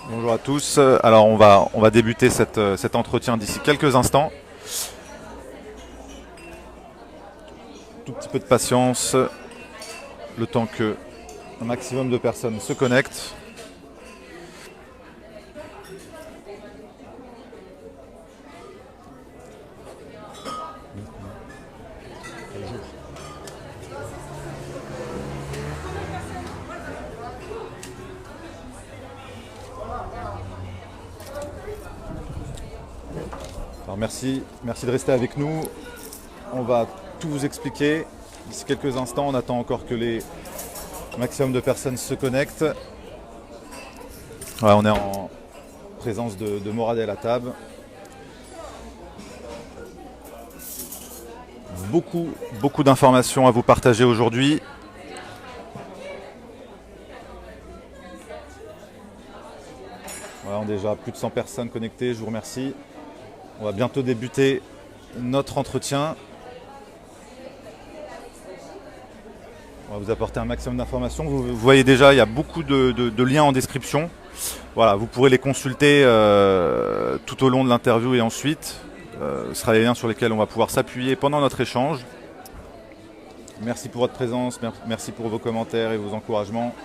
Bonjour à tous. Alors on va débuter cet entretien d'ici quelques instants. Tout petit peu de patience, le temps que un maximum de personnes se connectent. Alors merci de rester avec nous. On va tout vous expliquer. D'ici quelques instants, on attend encore que les maximum de personnes se connectent. Ouais, on est en présence de Morad El Hattab. Beaucoup d'informations à vous partager aujourd'hui. Voilà, on a déjà plus de 100 personnes connectées, je vous remercie. On va bientôt débuter notre entretien. On va vous apporter un maximum d'informations. Vous voyez déjà, il y a beaucoup de liens en description. Voilà, vous pourrez les consulter tout au long de l'interview et ensuite. Ce sera les liens sur lesquels on va pouvoir s'appuyer pendant notre échange. Merci pour votre présence, merci pour vos commentaires et vos encouragements.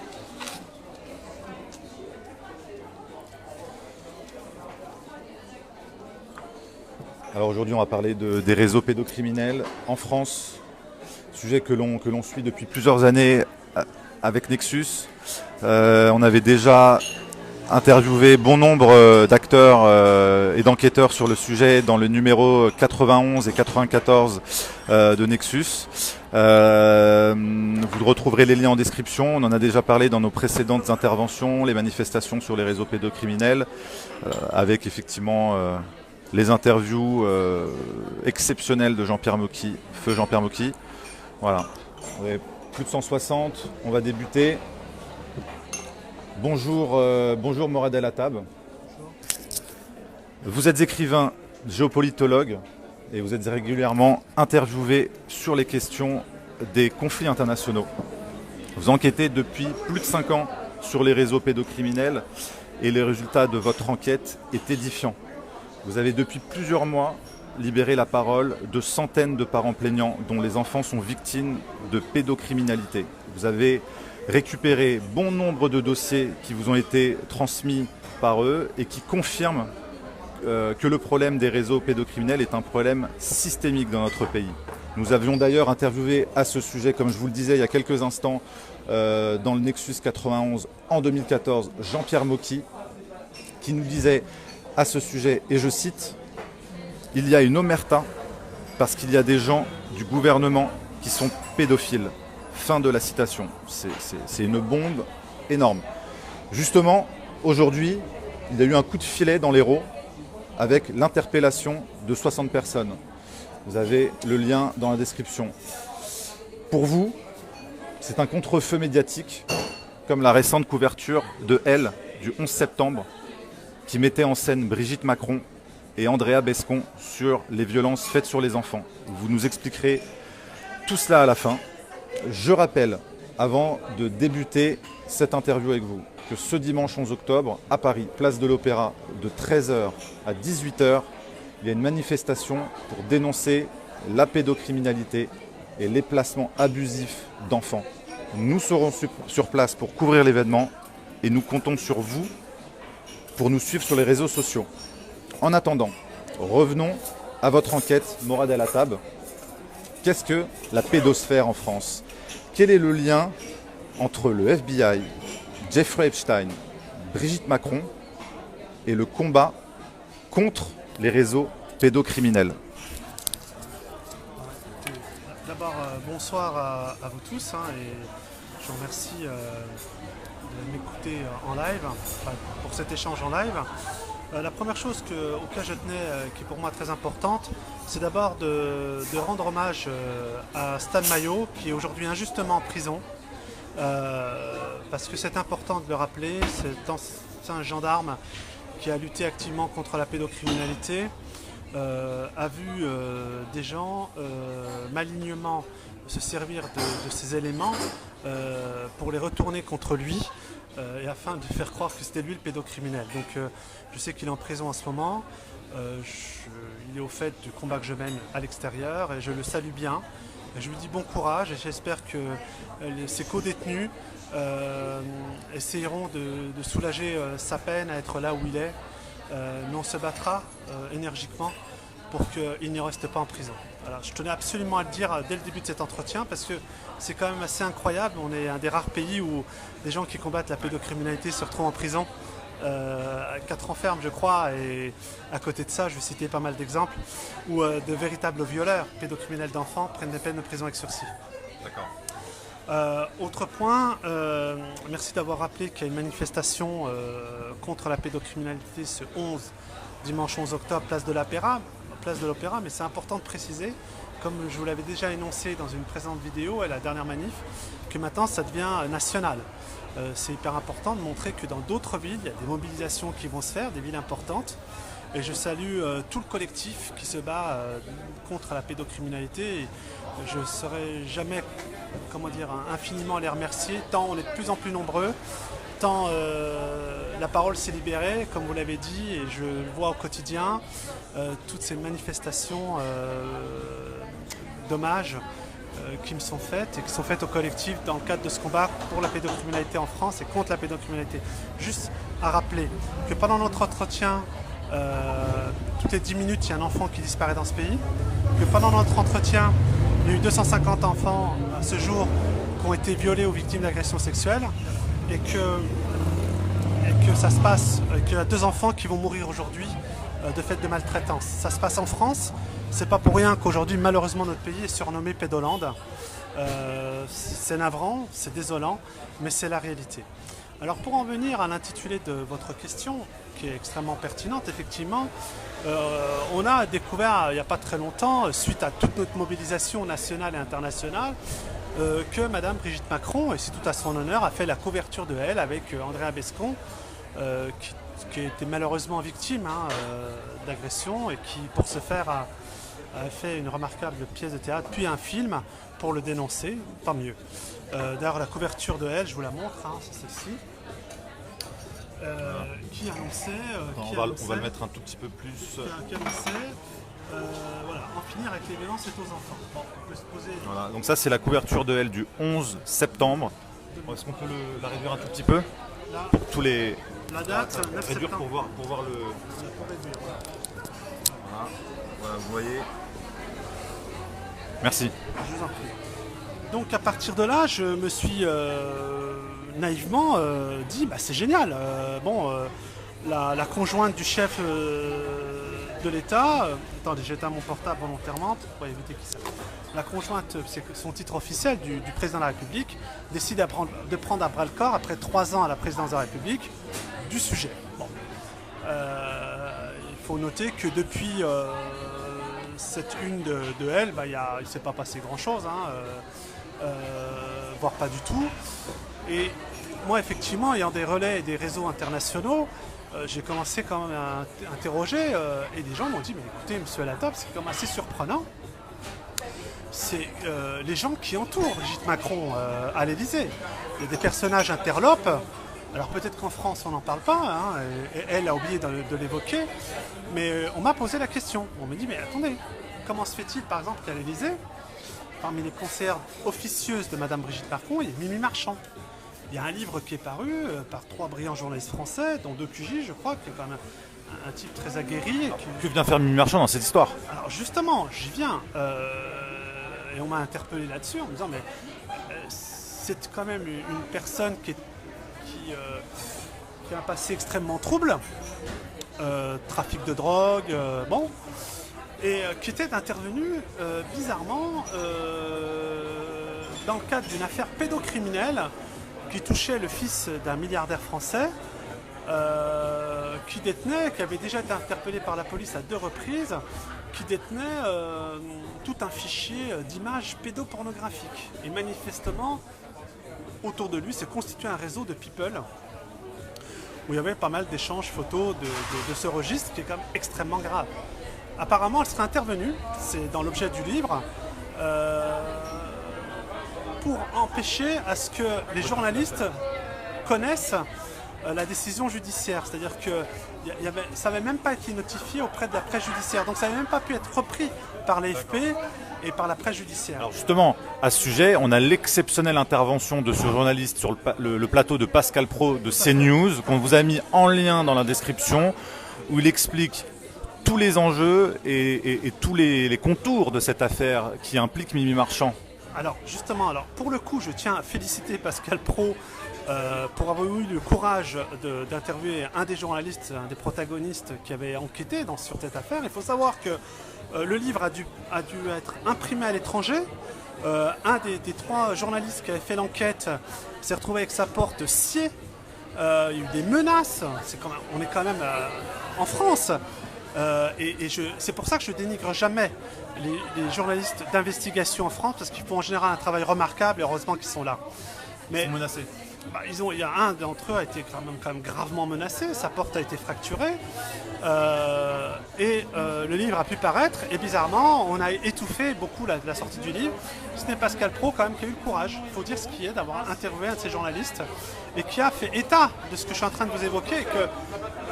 Alors aujourd'hui, on va parler des réseaux pédocriminels en France. Sujet que l'on suit depuis plusieurs années avec Nexus. On avait déjà interviewé bon nombre d'acteurs et d'enquêteurs sur le sujet dans le numéro 91 et 94 de Nexus. Vous retrouverez les liens en description. On en a déjà parlé dans nos précédentes interventions, les manifestations sur les réseaux pédocriminels, avec effectivement les interviews exceptionnelles de Jean-Pierre Mocky, feu Jean-Pierre Mocky. Voilà, on est plus de 160, on va débuter. Bonjour Morad El Hattab. Bonjour. Vous êtes écrivain, géopolitologue et vous êtes régulièrement interviewé sur les questions des conflits internationaux. Vous enquêtez depuis plus de 5 ans sur les réseaux pédocriminels et les résultats de votre enquête est édifiant. Vous avez depuis plusieurs mois libéré la parole de centaines de parents plaignants dont les enfants sont victimes de pédocriminalité. Vous avez récupéré bon nombre de dossiers qui vous ont été transmis par eux et qui confirment que le problème des réseaux pédocriminels est un problème systémique dans notre pays. Nous avions d'ailleurs interviewé à ce sujet, comme je vous le disais il y a quelques instants, dans le Nexus 91 en 2014, Jean-Pierre Mocky, qui nous disait à ce sujet, et je cite, « Il y a une omerta parce qu'il y a des gens du gouvernement qui sont pédophiles. » Fin de la citation. C'est une bombe énorme. Justement, aujourd'hui, il y a eu un coup de filet dans l'Hérault avec l'interpellation de 60 personnes. Vous avez le lien dans la description. Pour vous, c'est un contre-feu médiatique, comme la récente couverture de Elle du 11 septembre, qui mettait en scène Brigitte Macron et Andrea Bescon sur les violences faites sur les enfants. Vous nous expliquerez tout cela à la fin. Je rappelle, avant de débuter cette interview avec vous, que ce dimanche 11 octobre, à Paris, place de l'Opéra, de 13h à 18h, il y a une manifestation pour dénoncer la pédocriminalité et les placements abusifs d'enfants. Nous serons sur place pour couvrir l'événement et nous comptons sur vous pour nous suivre sur les réseaux sociaux. En attendant, revenons à votre enquête, Morad El Hattab. Qu'est-ce que la pédosphère en France? Quel est le lien entre le FBI, Jeffrey Epstein, Brigitte Macron et le combat contre les réseaux pédocriminels? D'abord, bonsoir à vous tous et je vous remercie de m'écouter en live, pour cet échange en live. La première chose auquel je tenais, qui est pour moi très importante, c'est d'abord de rendre hommage à Stan Mayo, qui est aujourd'hui injustement en prison, parce que c'est important de le rappeler, c'est un gendarme qui a lutté activement contre la pédocriminalité, a vu des gens malignement se servir de ces éléments pour les retourner contre lui et afin de faire croire que c'était lui le pédocriminel. Donc je sais qu'il est en prison en ce moment, il est au fait du combat que je mène à l'extérieur et je le salue bien. Et je lui dis bon courage et j'espère que ses co-détenus essayeront de soulager sa peine à être là où il est. Mais on se battra énergiquement pour qu'il n'y reste pas en prison. Alors, je tenais absolument à le dire dès le début de cet entretien parce que c'est quand même assez incroyable. On est un des rares pays où des gens qui combattent la pédocriminalité se retrouvent en prison. 4 ans ferme je crois, et à côté de ça je vais citer pas mal d'exemples où de véritables violeurs pédocriminels d'enfants prennent des peines de prison avec sursis. D'accord. Autre point, merci d'avoir rappelé qu'il y a une manifestation contre la pédocriminalité ce dimanche 11 octobre, place de l'Opéra, mais c'est important de préciser, comme je vous l'avais déjà énoncé dans une présente vidéo à la dernière manif, que maintenant ça devient national. C'est hyper important de montrer que dans d'autres villes, il y a des mobilisations qui vont se faire, des villes importantes. Et je salue tout le collectif qui se bat contre la pédocriminalité. Et je ne saurais jamais, infiniment les remercier, tant on est de plus en plus nombreux, tant la parole s'est libérée, comme vous l'avez dit, et je le vois au quotidien, toutes ces manifestations d'hommage qui me sont faites et qui sont faites au collectif dans le cadre de ce combat pour la pédocriminalité en France et contre la pédocriminalité. Juste à rappeler que pendant notre entretien, toutes les 10 minutes, il y a un enfant qui disparaît dans ce pays, que pendant notre entretien, il y a eu 250 enfants à ce jour qui ont été violés ou victimes d'agressions sexuelles et que ça se passe, qu'il y a 2 enfants qui vont mourir aujourd'hui de fait de maltraitance. Ça se passe en France. C'est pas pour rien qu'aujourd'hui, malheureusement, notre pays est surnommé Pédoland. C'est navrant, c'est désolant, mais c'est la réalité. Alors pour en venir à l'intitulé de votre question, qui est extrêmement pertinente, effectivement, on a découvert il n'y a pas très longtemps, suite à toute notre mobilisation nationale et internationale, que Madame Brigitte Macron, et c'est tout à son honneur, a fait la couverture de Elle avec Andréa Bescond, qui était malheureusement victime d'agression et qui, pour ce faire, a fait une remarquable pièce de théâtre, puis un film pour le dénoncer, tant mieux. D'ailleurs, la couverture de Elle, je vous la montre, c'est celle-ci, qui annonçait... On va le mettre un tout petit peu plus... Qui annonçait, en finir avec les violences faites aux enfants. Bon, on peut se poser... Voilà, donc ça c'est la couverture de Elle du 11 septembre. Est-ce qu'on peut la réduire un tout petit peu là, pour tous les... La date, 9 réduire septembre. pour voir le... Voilà, vous voyez. Merci. Je vous en prie. Donc à partir de là, je me suis naïvement dit, c'est génial. La conjointe du chef de l'État, attendez, j'ai éteint mon portable volontairement pour éviter qu'il s'appelle. La conjointe, c'est son titre officiel du président de la République, décide de prendre à bras le corps, après 3 ans à la présidence de la République, du sujet. Bon. Il faut noter que depuis cette une de Elle, il ne s'est pas passé grand-chose, voire pas du tout. Et moi, effectivement, ayant des relais et des réseaux internationaux, j'ai commencé quand même à interroger et des gens m'ont dit, mais écoutez, monsieur Alatop, c'est quand même assez surprenant. C'est les gens qui entourent Brigitte Macron à l'Élysée. Il y a des personnages interlopes. Alors peut-être qu'en France on n'en parle pas, et elle a oublié de l'évoquer, mais on m'a posé la question. On m'a dit, mais attendez, comment se fait-il par exemple qu'à l'Élysée, parmi les conseillères officieuses de Madame Brigitte Macron, il y a Mimi Marchand. Il y a un livre qui est paru par 3 brillants journalistes français, dont 2 QJ, je crois, qui est quand même un type très aguerri. Que vient faire Mimi Marchand dans cette histoire? Alors justement, j'y viens. Et on m'a interpellé là-dessus en me disant, mais c'est quand même une personne qui a un passé extrêmement trouble, trafic de drogue, et qui était intervenue bizarrement dans le cadre d'une affaire pédocriminelle qui touchait le fils d'un milliardaire français qui avait déjà été interpellé par la police à 2 reprises, qui détenait tout un fichier d'images pédopornographiques. Et manifestement, autour de lui s'est constitué un réseau de people où il y avait pas mal d'échanges photos de ce registre qui est quand même extrêmement grave. apparemment, elle serait intervenue, c'est dans l'objet du livre, pour empêcher à ce que les journalistes connaissent la décision judiciaire. C'est-à-dire que ça n'avait même pas été notifié auprès de la presse judiciaire. Donc ça n'avait même pas pu être repris par l'AFP et par la presse judiciaire. Alors justement, à ce sujet, on a l'exceptionnelle intervention de ce journaliste sur le plateau de Pascal Praud de CNews, qu'on vous a mis en lien dans la description, où il explique tous les enjeux et tous les contours de cette affaire qui implique Mimi Marchand. Alors justement, pour le coup, je tiens à féliciter Pascal Praud pour avoir eu le courage d'interviewer un des journalistes, un des protagonistes qui avait enquêté sur cette affaire. Il faut savoir que le livre a dû être imprimé à l'étranger. Un des 3 journalistes qui avait fait l'enquête s'est retrouvé avec sa porte sciée. Il y a eu des menaces. On est quand même en France. C'est pour ça que je dénigre jamais les journalistes d'investigation en France, parce qu'ils font en général un travail remarquable et heureusement qu'ils sont là. Mais ils sont menacés. Il y a un d'entre eux a été quand même gravement menacé, sa porte a été fracturée, le livre a pu paraître, et bizarrement on a étouffé beaucoup la sortie du livre. Ce n'est Pascal Praud quand même qui a eu le courage, il faut dire ce qui est, d'avoir interviewé un de ces journalistes et qui a fait état de ce que je suis en train de vous évoquer, et que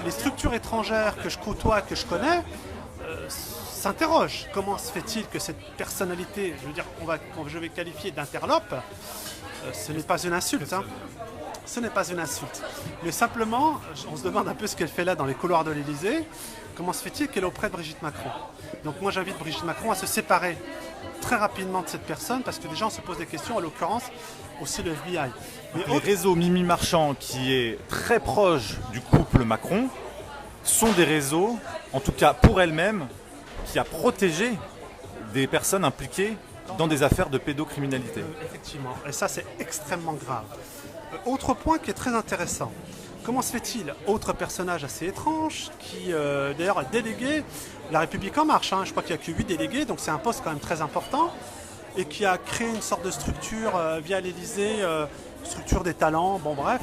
les structures étrangères que je côtoie, que je connais, s'interrogent. Comment se fait-il que cette personnalité, je vais qualifier d'interlope, ce n'est pas une insulte, hein. Ce n'est pas une insulte. Mais simplement, on se demande un peu ce qu'elle fait là dans les couloirs de l'Élysée. Comment se fait-il qu'elle est auprès de Brigitte Macron? Donc moi j'invite Brigitte Macron à se séparer très rapidement de cette personne, parce que déjà on se pose des questions, en l'occurrence aussi le FBI. Les réseaux Mimi Marchand, qui est très proche du couple Macron, sont des réseaux, en tout cas pour elle-même, qui a protégé des personnes impliquées dans des affaires de pédocriminalité. Effectivement, et ça c'est extrêmement grave. Autre point qui est très intéressant. Comment se fait-il, autre personnage assez étrange, qui d'ailleurs est délégué, La République En Marche, je crois qu'il n'y a que 8 délégués, donc c'est un poste quand même très important, et qui a créé une sorte de structure via l'Élysée, structure des talents, bon bref,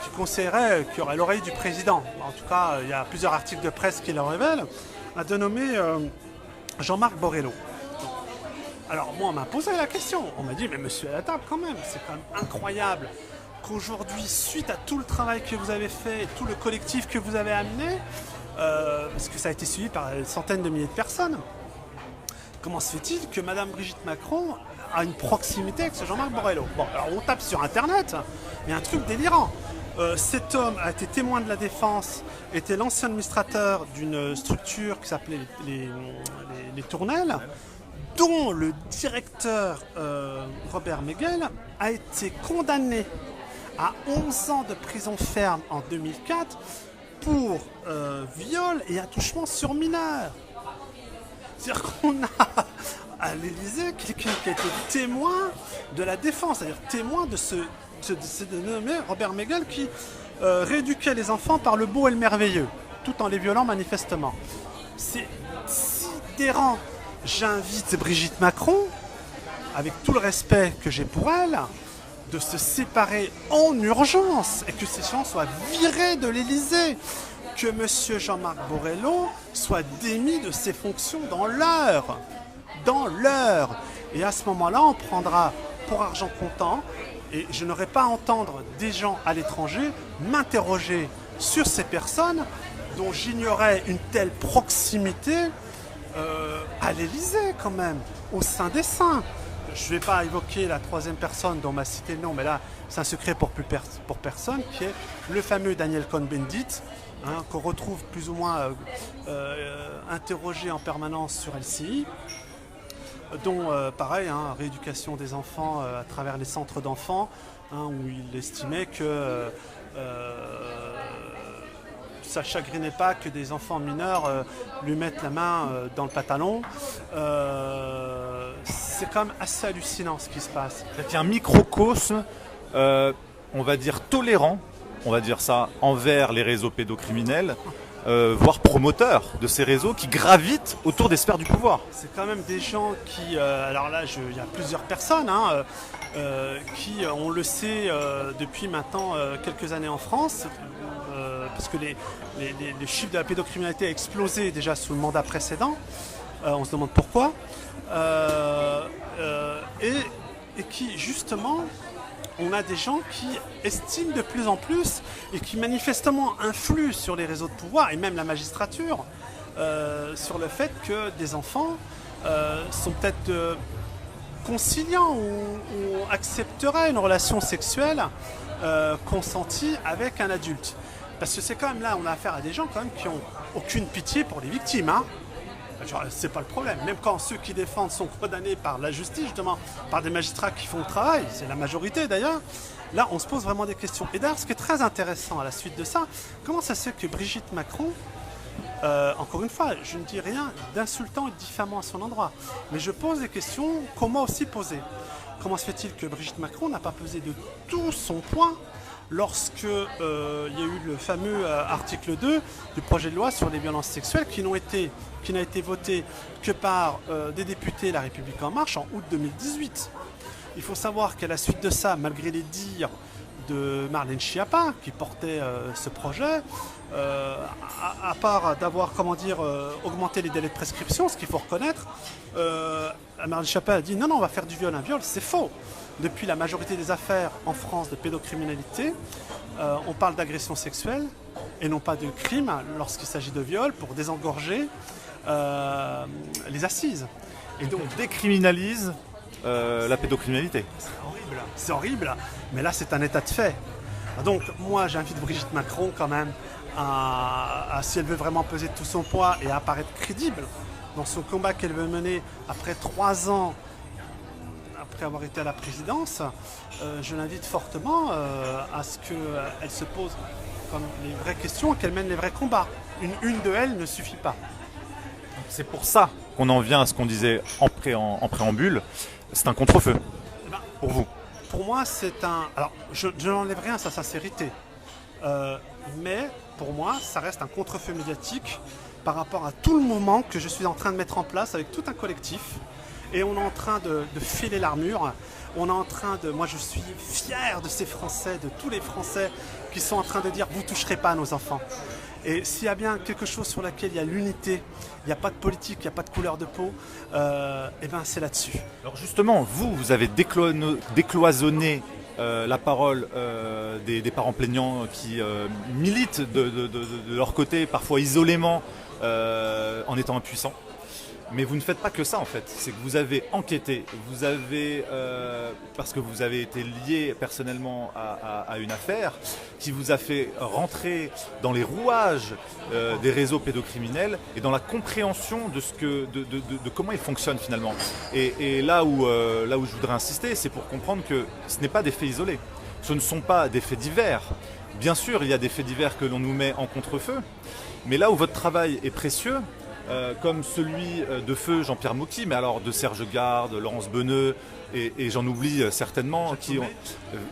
qui conseillerait, qui aurait l'oreille du président. En tout cas, il y a plusieurs articles de presse qui le révèlent, a dénommé Jean-Marc Borrello. Alors moi on m'a posé la question, on m'a dit mais monsieur à la table quand même, c'est quand même incroyable qu'aujourd'hui, suite à tout le travail que vous avez fait et tout le collectif que vous avez amené, parce que ça a été suivi par des centaines de milliers de personnes, comment se fait-il que Madame Brigitte Macron a une proximité avec ce Jean-Marc Borrello? Bon, alors on tape sur internet, il y a un truc délirant. Cet homme a été témoin de la défense, était l'ancien administrateur d'une structure qui s'appelait les Tournelles, dont le directeur Robert Megel a été condamné à 11 ans de prison ferme en 2004 pour viol et attouchement sur mineur. C'est-à-dire qu'on a à l'Élysée quelqu'un qui a été témoin de la défense, c'est-à-dire témoin de ce dénommé Robert Megel qui rééduquait les enfants par le beau et le merveilleux, tout en les violant manifestement. C'est sidérant. J'invite Brigitte Macron, avec tout le respect que j'ai pour elle, de se séparer en urgence et que ces gens soient virés de l'Élysée, que M. Jean-Marc Borrello soit démis de ses fonctions dans l'heure. Et à ce moment-là, on prendra pour argent comptant, et je n'aurai pas à entendre des gens à l'étranger m'interroger sur ces personnes dont j'ignorais une telle proximité à l'Élysée quand même, au sein des saints. Je ne vais pas évoquer la troisième personne dont on m'a cité le nom, mais là c'est un secret pour personne, qui est le fameux Daniel Cohn-Bendit, qu'on retrouve plus ou moins interrogé en permanence sur LCI, dont pareil, rééducation des enfants à travers les centres d'enfants, où il estimait que ça ne chagrinait pas que des enfants mineurs lui mettent la main dans le pantalon. C'est quand même assez hallucinant ce qui se passe. C'est un microcosme, on va dire tolérant, on va dire ça, envers les réseaux pédocriminels, voire promoteurs de ces réseaux qui gravitent autour des sphères du pouvoir. C'est quand même des gens qui, alors là il y a plusieurs personnes qui, on le sait depuis maintenant quelques années en France, parce que les chiffres de la pédocriminalité a explosé déjà sous le mandat précédent. On se demande pourquoi. Et qui, justement, on a des gens qui estiment de plus en plus et qui manifestement influent sur les réseaux de pouvoir et même la magistrature sur le fait que des enfants sont peut-être conciliants ou accepteraient une relation sexuelle consentie avec un adulte. Parce que c'est quand même là, on a affaire à des gens quand même qui n'ont aucune pitié pour les victimes. Hein. C'est pas le problème. Même quand ceux qui défendent sont condamnés par la justice, justement, par des magistrats qui font le travail, c'est la majorité d'ailleurs, là on se pose vraiment des questions. Et d'ailleurs, ce qui est très intéressant à la suite de ça, comment ça se fait que Brigitte Macron, encore une fois, je ne dis rien d'insultant et de diffamant à son endroit, mais je pose des questions qu'on m'a aussi posées. Comment se fait-il que Brigitte Macron n'a pas pesé de tout son poids lorsque il y a eu le fameux article 2 du projet de loi sur les violences sexuelles qui n'a été voté que par des députés La République En Marche en août 2018. Il faut savoir qu'à la suite de ça, malgré les dires de Marlène Schiappa qui portait ce projet, à part d'avoir augmenté les délais de prescription, ce qu'il faut reconnaître, Marlène Schiappa a dit non, on va faire du viol un viol, c'est faux. Depuis la majorité des affaires en France de pédocriminalité, on parle d'agression sexuelle et non pas de crime lorsqu'il s'agit de viol pour désengorger les assises. Et donc on décriminalise la pédocriminalité. C'est horrible, mais là c'est un état de fait. Donc moi j'invite Brigitte Macron quand même si elle veut vraiment peser de tout son poids et apparaître crédible dans son combat qu'elle veut mener après 3 ans après avoir été à la présidence, je l'invite fortement à ce qu'elle se pose comme les vraies questions et qu'elle mène les vrais combats. Une de elles ne suffit pas. C'est pour ça qu'on en vient à ce qu'on disait en préambule, c'est un contre-feu pour vous. Pour moi, c'est un... Alors, je n'enlève rien à sa sincérité, mais pour moi, ça reste un contre-feu médiatique par rapport à tout le moment que je suis en train de mettre en place avec tout un collectif. Et on est en train de filer l'armure. On est en train de... Moi, je suis fier de ces Français, de tous les Français qui sont en train de dire « vous ne toucherez pas à nos enfants ». Et s'il y a bien quelque chose sur laquelle il y a l'unité, il n'y a pas de politique, il n'y a pas de couleur de peau, et ben c'est là-dessus. Alors justement, vous avez décloisonné la parole des parents plaignants qui militent de leur côté, parfois isolément, en étant impuissants. Mais vous ne faites pas que ça en fait, c'est que vous avez enquêté, vous avez, parce que vous avez été lié personnellement à une affaire qui vous a fait rentrer dans les rouages des réseaux pédocriminels et dans la compréhension de comment ils fonctionnent finalement. Et là où je voudrais insister, c'est pour comprendre que ce n'est pas des faits isolés, ce ne sont pas des faits divers. Bien sûr, il y a des faits divers que l'on nous met en contre-feu, mais là où votre travail est précieux, comme celui de feu Jean-Pierre Mocky, mais alors de Serge Garde, Laurence Beneux, et j'en oublie certainement,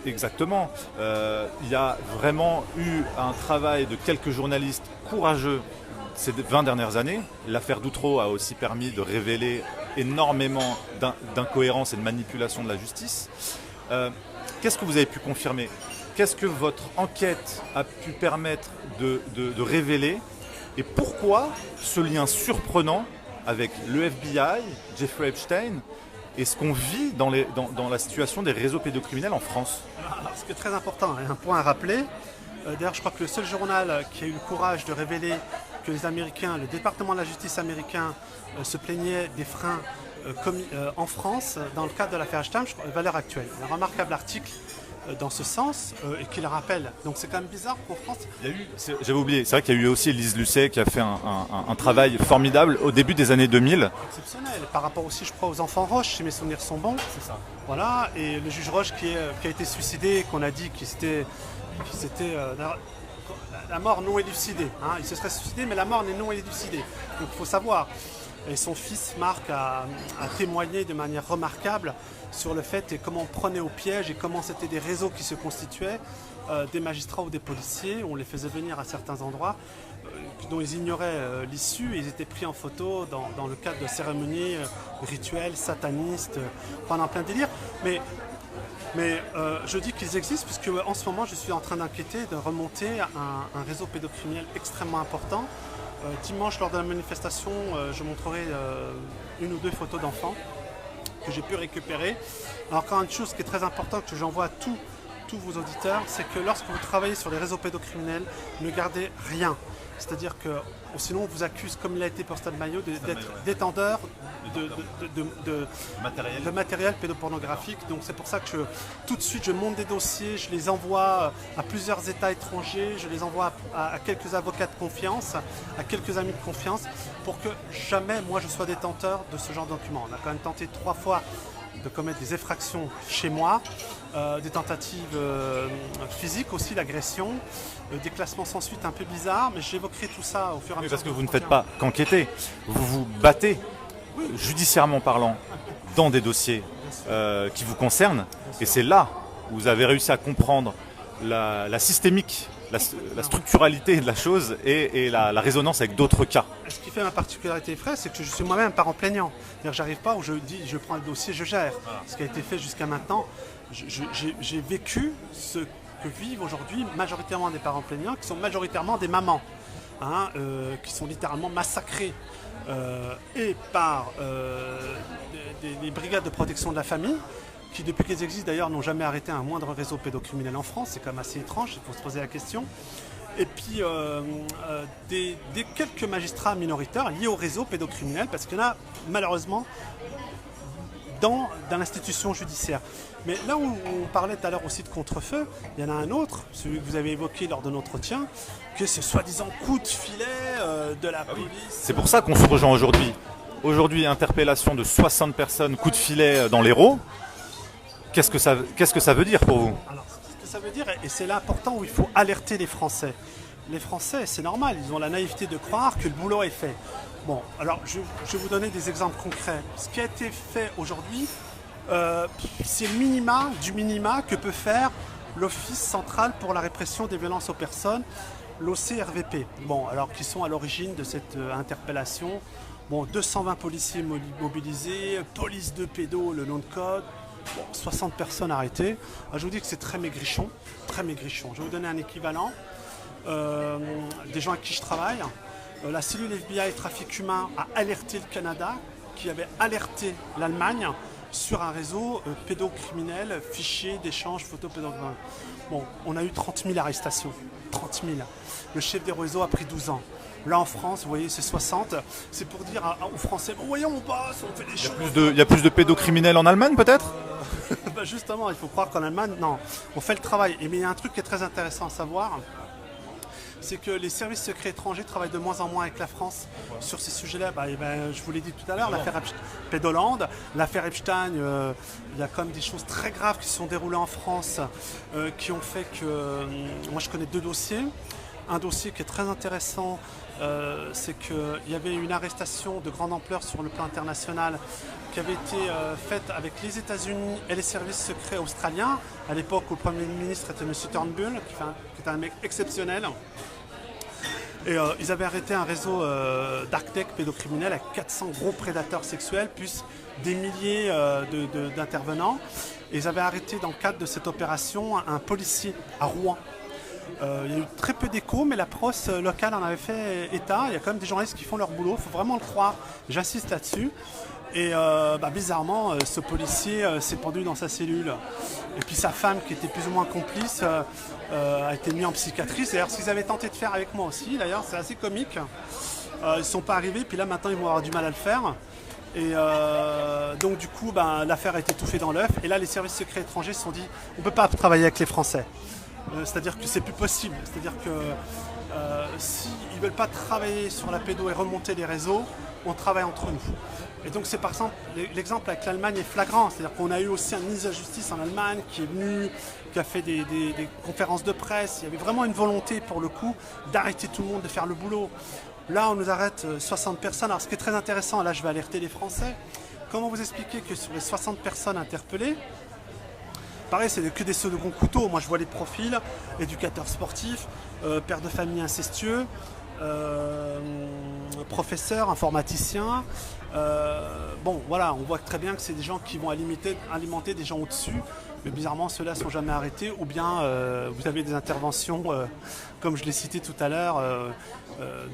exactement. Il y a vraiment eu un travail de quelques journalistes courageux ces 20 dernières années. L'affaire Doutreau a aussi permis de révéler énormément d'incohérences et de manipulation de la justice. Qu'est-ce que vous avez pu confirmer? Qu'est-ce que votre enquête a pu permettre de révéler? Et pourquoi ce lien surprenant avec le FBI, Jeffrey Epstein, et ce qu'on vit dans la situation des réseaux pédocriminels en France? Alors, ce qui est très important, et un point à rappeler, d'ailleurs je crois que le seul journal qui a eu le courage de révéler que les Américains, le département de la justice américain se plaignait des freins commis en France dans le cadre de l'affaire Epstein, Valeurs Actuelles. Un remarquable article dans ce sens et qui le rappelle. Donc c'est quand même bizarre qu'en France... J'avais oublié, c'est vrai qu'il y a eu aussi Lise Lucet qui a fait un travail formidable au début des années 2000. Exceptionnel, par rapport aussi je crois aux enfants Roche, si mes souvenirs sont bons. C'est ça. Voilà, et le juge Roche qui a été suicidé, qu'on a dit qu'il s'était la mort non élucidée. Hein. Il se serait suicidé mais la mort n'est non élucidée. Donc il faut savoir. Et son fils Marc a témoigné de manière remarquable sur le fait et comment on prenait au piège et comment c'était des réseaux qui se constituaient, des magistrats ou des policiers. On les faisait venir à certains endroits dont ils ignoraient l'issue et ils étaient pris en photo dans le cadre de cérémonies rituelles, satanistes, pendant plein délire. Mais Mais je dis qu'ils existent puisque en ce moment je suis en train d'inquiéter de remonter un réseau pédocriminel extrêmement important. Dimanche lors de la manifestation, je montrerai une ou deux photos d'enfants que j'ai pu récupérer. Alors quand une chose qui est très importante que j'envoie à tous vos auditeurs, c'est que lorsque vous travaillez sur les réseaux pédocriminels, ne gardez rien. C'est-à-dire que sinon on vous accuse, comme il a été pour Stade Maillot, d'être détendeur de matériel pédopornographique. Donc c'est pour ça que tout de suite je monte des dossiers, je les envoie à plusieurs États étrangers, je les envoie à quelques avocats de confiance, à quelques amis de confiance, pour que jamais moi je sois détenteur de ce genre de documents. On a quand même tenté 3 fois de commettre des effractions chez moi, des tentatives physiques aussi, d'agression, des classements sans suite un peu bizarres, mais j'évoquerai tout ça au fur et à mesure. Parce que vous ne faites pas qu'enquêter, vous vous battez, judiciairement parlant, dans des dossiers qui vous concernent, et c'est là où vous avez réussi à comprendre la systémique, la structuralité de la chose et la résonance avec d'autres cas. Ce qui fait ma particularité, frère, c'est que je suis moi-même parent plaignant. C'est-à-dire que j'arrive pas où je dis je prends le dossier, je gère. Ce qui a été fait jusqu'à maintenant, j'ai vécu ce que vivent aujourd'hui majoritairement des parents plaignants, qui sont majoritairement des mamans, qui sont littéralement massacrées et par des brigades de protection de la famille, qui depuis qu'elles existent d'ailleurs n'ont jamais arrêté un moindre réseau pédocriminel en France. C'est quand même assez étrange, il faut se poser la question. Et puis des quelques magistrats minoritaires liés au réseau pédocriminel, parce qu'il y en a malheureusement dans l'institution judiciaire. Mais là où on parlait tout à l'heure aussi de contre-feu, il y en a un autre, celui que vous avez évoqué lors de l'entretien, que ce soi-disant coup de filet de la police. C'est pour ça qu'on se rejoint aujourd'hui. Aujourd'hui, interpellation de 60 personnes, coup de filet dans l'Hérault. Qu'est-ce que ça veut dire pour vous? Alors, ce que ça veut dire, et c'est là important où il faut alerter les Français. Les Français, c'est normal, ils ont la naïveté de croire que le boulot est fait. Bon, alors je vais vous donner des exemples concrets. Ce qui a été fait aujourd'hui, c'est le minima du minima que peut faire l'Office central pour la répression des violences aux personnes, l'OCRVP. Bon, alors qui sont à l'origine de cette interpellation. Bon, 220 policiers mobilisés, police de pédo, le nom de code. Bon, 60 personnes arrêtées. Alors, je vous dis que c'est très maigrichon, très maigrichon. Je vais vous donner un équivalent. Des gens avec qui je travaille. La cellule FBI Trafic Humain a alerté le Canada, qui avait alerté l'Allemagne sur un réseau pédocriminel, fichier d'échange photopédographique. Bon, on a eu 30 000 arrestations. 30 000. Le chef des réseaux a pris 12 ans. Là en France, vous voyez, c'est 60. C'est pour dire aux Français, bon, voyons, on passe, on fait des choses. Il y a plus de pédocriminels en Allemagne peut-être? Bah justement, il faut croire qu'en Allemagne, non, on fait le travail. Mais il y a un truc qui est très intéressant à savoir, c'est que les services secrets étrangers travaillent de moins en moins avec la France sur ces sujets-là. Je vous l'ai dit tout à l'heure, l'affaire Pédoland, l'affaire Epstein, il y a quand même des choses très graves qui se sont déroulées en France qui ont fait que, moi je connais 2 dossiers. Un dossier qui est très intéressant, c'est qu'il y avait une arrestation de grande ampleur sur le plan international qui avait été faite avec les États-Unis et les services secrets australiens, à l'époque où le Premier ministre était M. Turnbull, qui était un mec exceptionnel. Et ils avaient arrêté un réseau dark tech pédocriminel avec 400 gros prédateurs sexuels, plus des milliers d'intervenants. Et ils avaient arrêté dans le cadre de cette opération un policier à Rouen. Il y a eu très peu d'écho, mais la presse locale en avait fait état. Il y a quand même des journalistes qui font leur boulot, il faut vraiment le croire. J'insiste là-dessus. Et bizarrement, ce policier s'est pendu dans sa cellule. Et puis sa femme, qui était plus ou moins complice, a été mise en psychiatrie. C'est d'ailleurs ce qu'ils avaient tenté de faire avec moi aussi. D'ailleurs, c'est assez comique. Ils ne sont pas arrivés, puis là maintenant ils vont avoir du mal à le faire. Et donc du coup, l'affaire a été étouffée dans l'œuf. Et là, les services secrets étrangers se sont dit, on ne peut pas travailler avec les Français. C'est-à-dire que c'est plus possible. C'est-à-dire que s'ils ne veulent pas travailler sur la pédo et remonter les réseaux, on travaille entre nous. Et donc c'est par exemple, l'exemple avec l'Allemagne est flagrant. C'est-à-dire qu'on a eu aussi un ministre de la Justice en Allemagne qui est venu, qui a fait des conférences de presse. Il y avait vraiment une volonté pour le coup d'arrêter tout le monde de faire le boulot. Là, on nous arrête 60 personnes. Alors ce qui est très intéressant, là je vais alerter les Français. Comment vous expliquer que sur les 60 personnes interpellées, pareil, c'est que des seconds couteaux. Moi, je vois les profils, éducateurs sportifs, pères de famille incestueux, professeurs, informaticiens. Bon, voilà, on voit très bien que c'est des gens qui vont alimenter des gens au-dessus Mais bizarrement, ceux-là ne sont jamais arrêtés, ou bien vous avez des interventions, comme je l'ai cité tout à l'heure,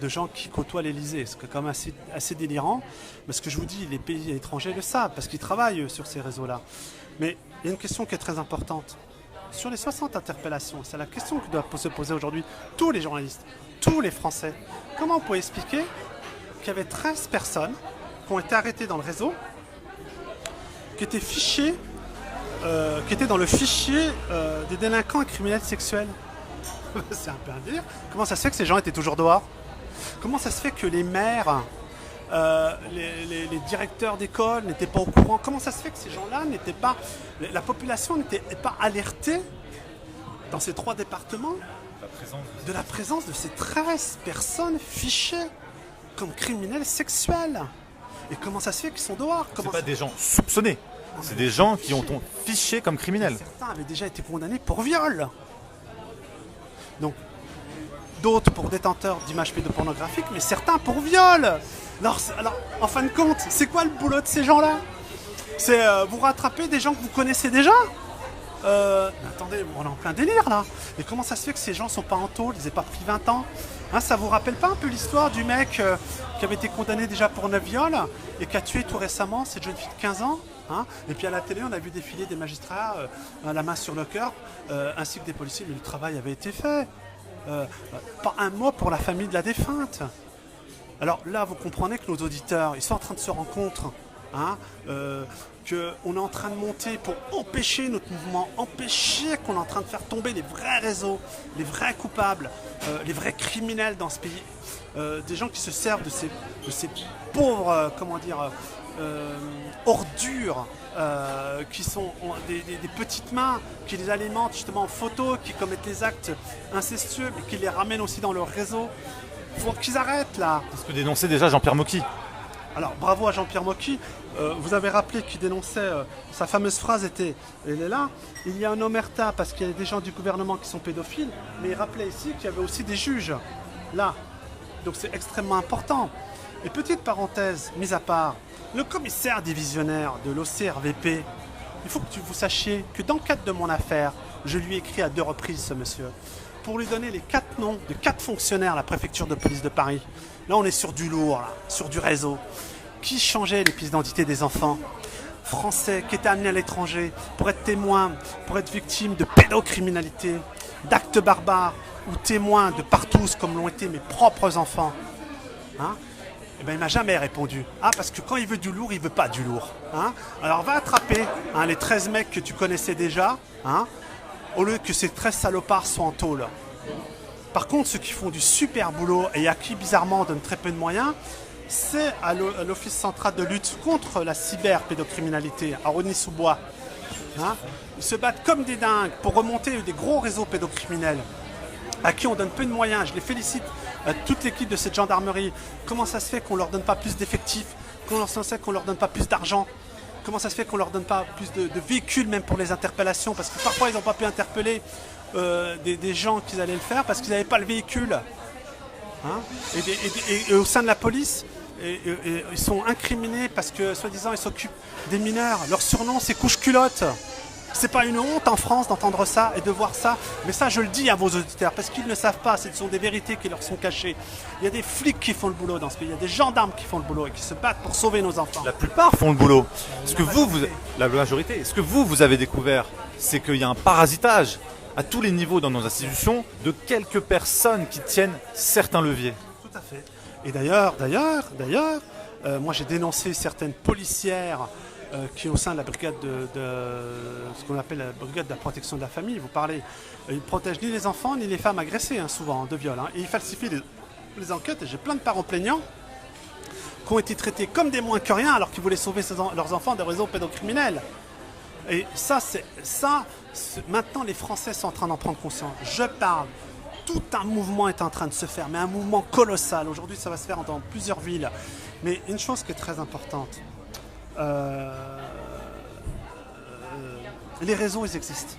de gens qui côtoient l'Elysée. C'est quand même assez délirant. Mais ce que je vous dis, les pays étrangers le savent, parce qu'ils travaillent sur ces réseaux-là. Mais il y a une question qui est très importante. Sur les 60 interpellations, c'est la question que doivent se poser aujourd'hui tous les journalistes, tous les Français. Comment on peut expliquer qu'il y avait 13 personnes qui ont été arrêtées dans le réseau, qui étaient fichées, qui étaient dans le fichier des délinquants et criminels sexuels? C'est un peu un délire. Comment ça se fait que ces gens étaient toujours dehors? Comment ça se fait que les maires, les directeurs d'école n'étaient pas au courant? Comment ça se fait que ces gens-là n'étaient pas... La population n'était pas alertée dans ces 3 départements de la présence de ces 13 personnes fichées comme criminels sexuels? Et comment ça se fait qu'ils sont dehors? C'est pas des gens soupçonnés, c'est des gens qui ont fiché comme criminels. Certains avaient déjà été condamnés pour viol. Donc, d'autres pour détenteurs d'images pédopornographiques, mais certains pour viol. Alors, en fin de compte, c'est quoi le boulot de ces gens-là? C'est vous rattraper des gens que vous connaissez déjà? Attendez, on est en plein délire là. Et comment ça se fait que ces gens sont pas en tôle? Ils n'avaient pas pris 20 ans? Hein, ça vous rappelle pas un peu l'histoire du mec qui avait été condamné déjà pour 9 viols et qui a tué tout récemment cette jeune fille de 15 ans, hein? Et puis à la télé, on a vu défiler des magistrats la main sur le cœur, ainsi que des policiers, mais le travail avait été fait. Pas un mot pour la famille de la défunte. Alors là, vous comprenez que nos auditeurs, ils sont en train de se rendre compte, hein, qu'on est en train de monter pour empêcher notre mouvement, empêcher qu'on est en train de faire tomber les vrais réseaux, les vrais coupables, les vrais criminels dans ce pays. Des gens qui se servent de ces pauvres, ordures, qui sont des petites mains, qui les alimentent justement en photo, qui commettent des actes incestueux, mais qui les ramènent aussi dans leur réseau. Il faut qu'ils arrêtent là. C'est ce que dénonçait déjà Jean-Pierre Mocky. Alors bravo à Jean-Pierre Mocky. Vous avez rappelé qu'il dénonçait, sa fameuse phrase était, elle est là, il y a un omerta parce qu'il y a des gens du gouvernement qui sont pédophiles, mais il rappelait ici qu'il y avait aussi des juges là. Donc c'est extrêmement important. Et petite parenthèse, mise à part, le commissaire divisionnaire de l'OCRVP, il faut que vous sachiez que dans le cadre de mon affaire, je lui ai écrit à 2 reprises ce monsieur, pour lui donner les 4 noms de 4 fonctionnaires à la préfecture de police de Paris. Là, on est sur du lourd, là, sur du réseau. Qui changeait les pièces d'identité des enfants français qui étaient amenés à l'étranger pour être témoins, pour être victimes de pédocriminalité, d'actes barbares ou témoins de partous comme l'ont été mes propres enfants. Hein? Eh ben, il m'a jamais répondu. Ah, parce que quand il veut du lourd, il veut pas du lourd. Hein? Alors va attraper les 13 mecs que tu connaissais déjà, hein, au lieu que ces 13 salopards soient en tôle. Par contre, ceux qui font du super boulot et à qui bizarrement on donne très peu de moyens, c'est à l'Office central de lutte contre la cyberpédocriminalité à Rosny-sous-Bois. Hein? Ils se battent comme des dingues pour remonter des gros réseaux pédocriminels à qui on donne peu de moyens. Je les félicite, toute l'équipe de cette gendarmerie. Comment ça se fait qu'on ne leur donne pas plus d'effectifs? Comment ça se fait qu'on ne leur donne pas plus d'argent? Comment ça se fait qu'on ne leur donne pas plus de véhicules même pour les interpellations? Parce que parfois ils n'ont pas pu interpeller des gens qu'ils allaient le faire parce qu'ils n'avaient pas le véhicule. Hein? Et au sein de la police, ils sont incriminés parce que soi-disant ils s'occupent des mineurs. Leur surnom c'est couche-culotte. C'est pas une honte en France d'entendre ça et de voir ça, mais ça je le dis à vos auditeurs parce qu'ils ne savent pas, ce sont des vérités qui leur sont cachées. Il y a des flics qui font le boulot dans ce pays, il y a des gendarmes qui font le boulot et qui se battent pour sauver nos enfants. La plupart font le boulot. Ce que la majorité, ce que vous avez découvert, c'est qu'il y a un parasitage à tous les niveaux dans nos institutions de quelques personnes qui tiennent certains leviers. Tout à fait. Et d'ailleurs, moi j'ai dénoncé certaines policières qui au sein de la brigade de ce qu'on appelle la brigade de la protection de la famille, vous parlez, ils ne protègent ni les enfants ni les femmes agressées, hein, souvent, de viol. Hein, et ils falsifient les enquêtes, et j'ai plein de parents plaignants qui ont été traités comme des moins que rien alors qu'ils voulaient sauver leurs enfants des réseaux pédocriminels. Et maintenant les Français sont en train d'en prendre conscience. Je parle, tout un mouvement est en train de se faire, mais un mouvement colossal. Aujourd'hui, ça va se faire dans plusieurs villes. Mais une chose qui est très importante, les réseaux, ils existent.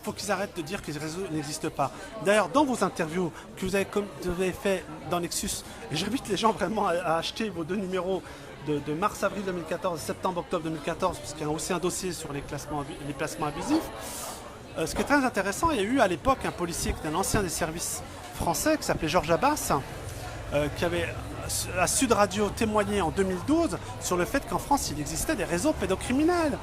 faut qu'ils arrêtent de dire que les réseaux n'existent pas. D'ailleurs, dans vos interviews que vous avez fait dans Nexus, et j'invite les gens vraiment à acheter vos 2 numéros de mars-avril 2014 et septembre-octobre 2014, parce qu'il y a aussi un dossier sur les placements abusifs. Ce qui est très intéressant, il y a eu à l'époque un policier qui était un ancien des services français, qui s'appelait Georges Abbas, qui avait à Sud Radio témoigné en 2012 sur le fait qu'en France, il existait des réseaux pédocriminels.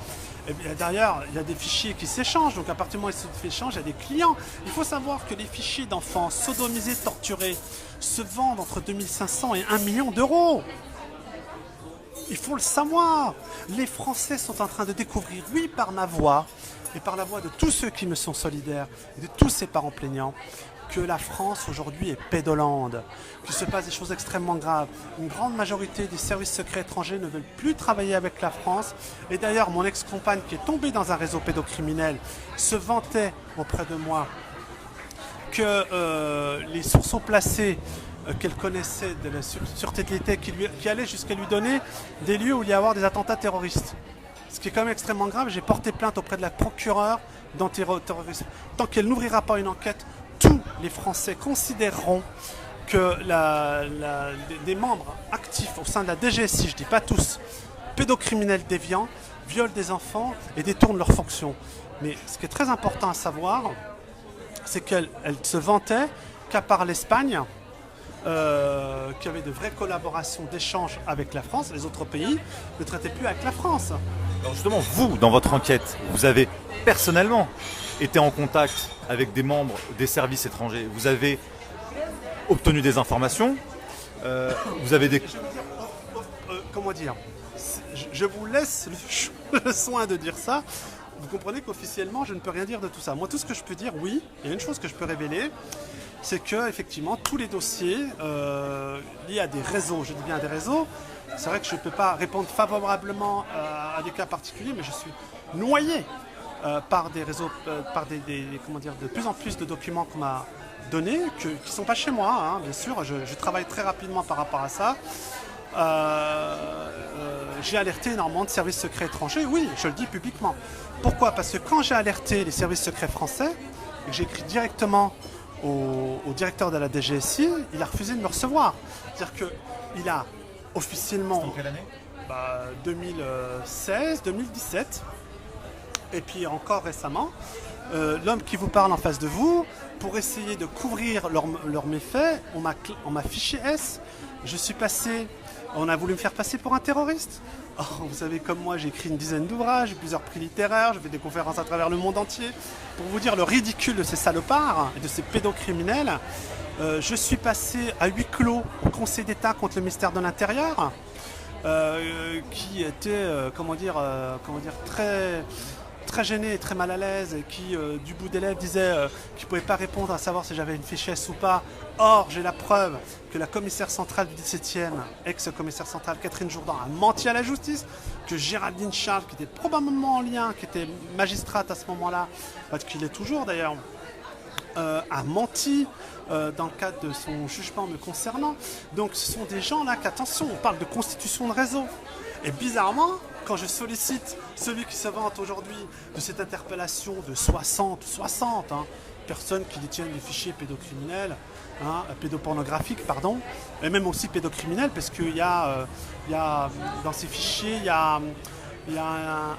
D'ailleurs, il y a des fichiers qui s'échangent, donc à partir du moment où ils s'échangent, il y a des clients. Il faut savoir que les fichiers d'enfants sodomisés, torturés, se vendent entre 2500 et 1 million d'euros. Il faut le savoir. Les Français sont en train de découvrir, oui, par ma voix, et par la voix de tous ceux qui me sont solidaires, et de tous ces parents plaignants, que la France aujourd'hui est pédolande, qu'il se passe des choses extrêmement graves. Une grande majorité des services secrets étrangers ne veulent plus travailler avec la France. Et d'ailleurs, mon ex-compagne qui est tombée dans un réseau pédocriminel se vantait auprès de moi que les sources au placé qu'elle connaissait de la sûreté de l'État qui allait jusqu'à lui donner des lieux où il y a avoir des attentats terroristes. Ce qui est quand même extrêmement grave. J'ai porté plainte auprès de la procureure d'antiterrorisme. Tant qu'elle n'ouvrira pas une enquête, tous les Français considéreront que des membres actifs au sein de la DGSI, je ne dis pas tous, pédocriminels déviants, violent des enfants et détournent leurs fonctions. Mais ce qui est très important à savoir, c'est qu'elle se vantait qu'à part l'Espagne, qui avait de vraies collaborations d'échanges avec la France, les autres pays ne traitaient plus avec la France. Alors justement, vous, dans votre enquête, vous avez personnellement été en contact avec des membres des services étrangers. Vous avez obtenu des informations, vous avez des... Comment dire, je vous laisse le soin de dire ça. Vous comprenez qu'officiellement, je ne peux rien dire de tout ça. Moi, tout ce que je peux dire, oui, il y a une chose que je peux révéler, c'est que effectivement tous les dossiers liés à des réseaux, je dis bien à des réseaux, c'est vrai que je ne peux pas répondre favorablement à des cas particuliers, mais je suis noyé par des réseaux, par comment dire, de plus en plus de documents qu'on m'a donnés, qui ne sont pas chez moi, hein, bien sûr, je travaille très rapidement par rapport à ça. J'ai alerté énormément de services secrets étrangers, oui, je le dis publiquement. Pourquoi? Parce que quand j'ai alerté les services secrets français, et que j'ai écrit directement au directeur de la DGSI, il a refusé de me recevoir. C'est-à-dire qu'il a officiellement... C'était en quelle année? 2016, 2017, et puis encore récemment, l'homme qui vous parle en face de vous, pour essayer de couvrir leurs méfaits, on m'a fiché S, je suis passé... On a voulu me faire passer pour un terroriste. Oh, vous savez, comme moi, j'ai écrit une dizaine d'ouvrages, plusieurs prix littéraires, je fais des conférences à travers le monde entier. Pour vous dire le ridicule de ces salopards et de ces pédocriminels, je suis passé à huis clos au Conseil d'État contre le ministère de l'Intérieur, qui était, très gêné et très mal à l'aise, et qui, du bout des lèvres, disait qu'il ne pouvait pas répondre à savoir si j'avais une fichesse ou pas. Or, j'ai la preuve que la commissaire centrale du 17e, ex-commissaire centrale Catherine Jourdan, a menti à la justice, que Géraldine Charles, qui était probablement en lien, qui était magistrate à ce moment-là, qu'il est toujours d'ailleurs, a menti dans le cadre de son jugement me concernant. Donc ce sont des gens là qu'attention, on parle de constitution de réseau. Et bizarrement, quand je sollicite celui qui se vante aujourd'hui de cette interpellation de 60 personnes qui détiennent des fichiers pédocriminels, pédopornographiques, pardon, et même aussi pédocriminels, parce qu'il y a dans ces fichiers, il y a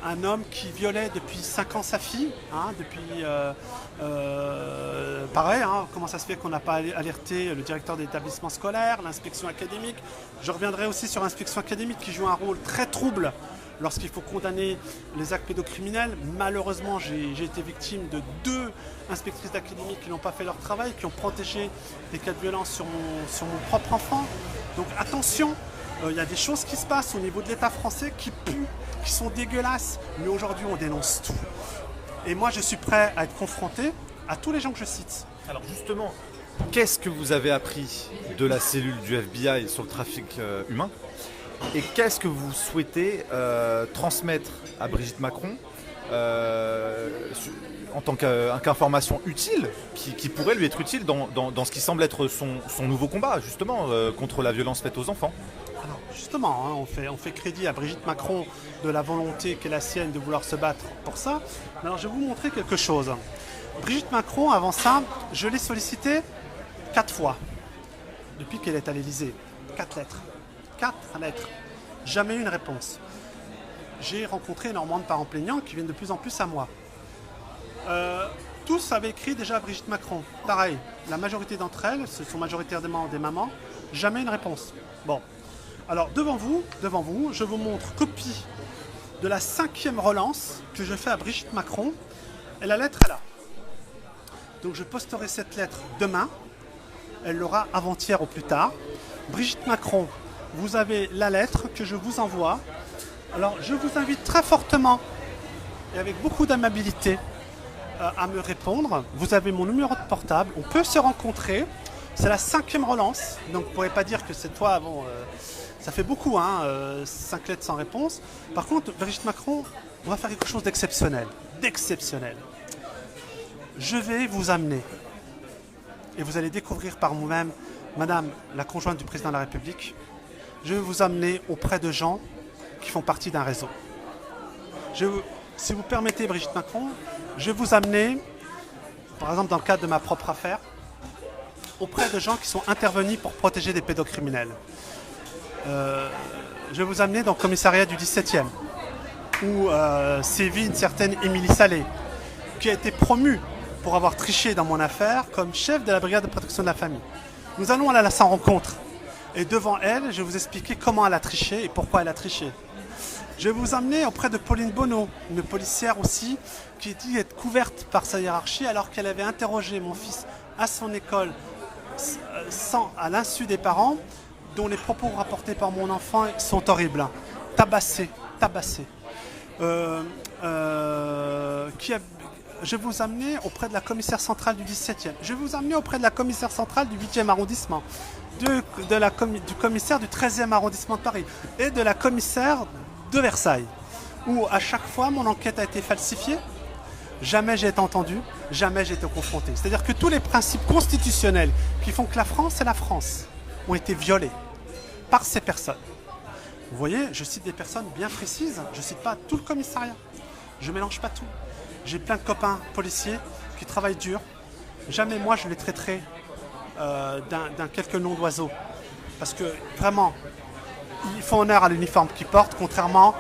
un homme qui violait depuis 5 ans sa fille, pareil, comment ça se fait qu'on n'a pas alerté le directeur de l'établissement scolaire, l'inspection académique. Je reviendrai aussi sur l'inspection académique qui joue un rôle très trouble lorsqu'il faut condamner les actes pédocriminels. Malheureusement, j'ai été victime de 2 inspectrices d'académie qui n'ont pas fait leur travail, qui ont protégé des cas de violence sur mon propre enfant. Donc attention, il y a des choses qui se passent au niveau de l'État français qui puent, qui sont dégueulasses, mais aujourd'hui on dénonce tout. Et moi je suis prêt à être confronté à tous les gens que je cite. Alors justement, qu'est-ce que vous avez appris de la cellule du FBI sur le trafic humain? Et qu'est-ce que vous souhaitez transmettre à Brigitte Macron en tant qu'information utile, qui pourrait lui être utile dans ce qui semble être son nouveau combat, justement, contre la violence faite aux enfants? Alors justement, on fait crédit à Brigitte Macron de la volonté qu'est la sienne de vouloir se battre pour ça. Alors je vais vous montrer quelque chose. Brigitte Macron, avant ça, je l'ai sollicitée 4 fois depuis qu'elle est à l'Élysée. 4 lettres. 4 lettres. Jamais une réponse. J'ai rencontré énormément de parents plaignants qui viennent de plus en plus à moi. Tous avaient écrit déjà à Brigitte Macron. Pareil, la majorité d'entre elles, ce sont majoritairement des mamans, jamais une réponse. Bon, alors devant vous, je vous montre copie de la 5e relance que je fais à Brigitte Macron. Et la lettre est là. Donc je posterai cette lettre demain. Elle l'aura avant-hier ou plus tard. Brigitte Macron, vous avez la lettre que je vous envoie. Alors je vous invite très fortement et avec beaucoup d'amabilité à me répondre. Vous avez mon numéro de portable, on peut se rencontrer. C'est la 5e relance, donc vous ne pourrez pas dire que cette fois, bon, ça fait beaucoup, hein, 5 lettres sans réponse. Par contre, Brigitte Macron, on va faire quelque chose d'exceptionnel. Je vais vous amener, et vous allez découvrir par vous-même, Madame la conjointe du président de la République, je vais vous amener auprès de gens qui font partie d'un réseau. Si vous permettez, Brigitte Macron, je vais vous amener, par exemple dans le cadre de ma propre affaire, auprès de gens qui sont intervenus pour protéger des pédocriminels. Je vais vous amener dans le commissariat du 17e, où sévit une certaine Émilie Salé, qui a été promue pour avoir triché dans mon affaire comme chef de la brigade de protection de la famille. Nous allons aller à sa rencontre. Et devant elle, je vais vous expliquer comment elle a triché et pourquoi elle a triché. Je vais vous amener auprès de Pauline Bonneau, une policière aussi, qui dit être couverte par sa hiérarchie alors qu'elle avait interrogé mon fils à son école à l'insu des parents, dont les propos rapportés par mon enfant sont horribles. Tabassé. Je vais vous amener auprès de la commissaire centrale du 17e. Je vais vous amener auprès de la commissaire centrale du 8e arrondissement, du commissaire du 13e arrondissement de Paris et de la commissaire de Versailles, où à chaque fois mon enquête a été falsifiée. Jamais j'ai été entendu, jamais j'ai été confronté. C'est-à-dire que tous les principes constitutionnels qui font que la France est la France ont été violés par ces personnes. Vous voyez, je cite des personnes bien précises, je ne cite pas tout le commissariat, je ne mélange pas tout. J'ai plein de copains policiers qui travaillent dur. Jamais moi je les traiterai d'un quelque nom d'oiseau. Parce que vraiment, ils font honneur à l'uniforme qu'ils portent, contrairement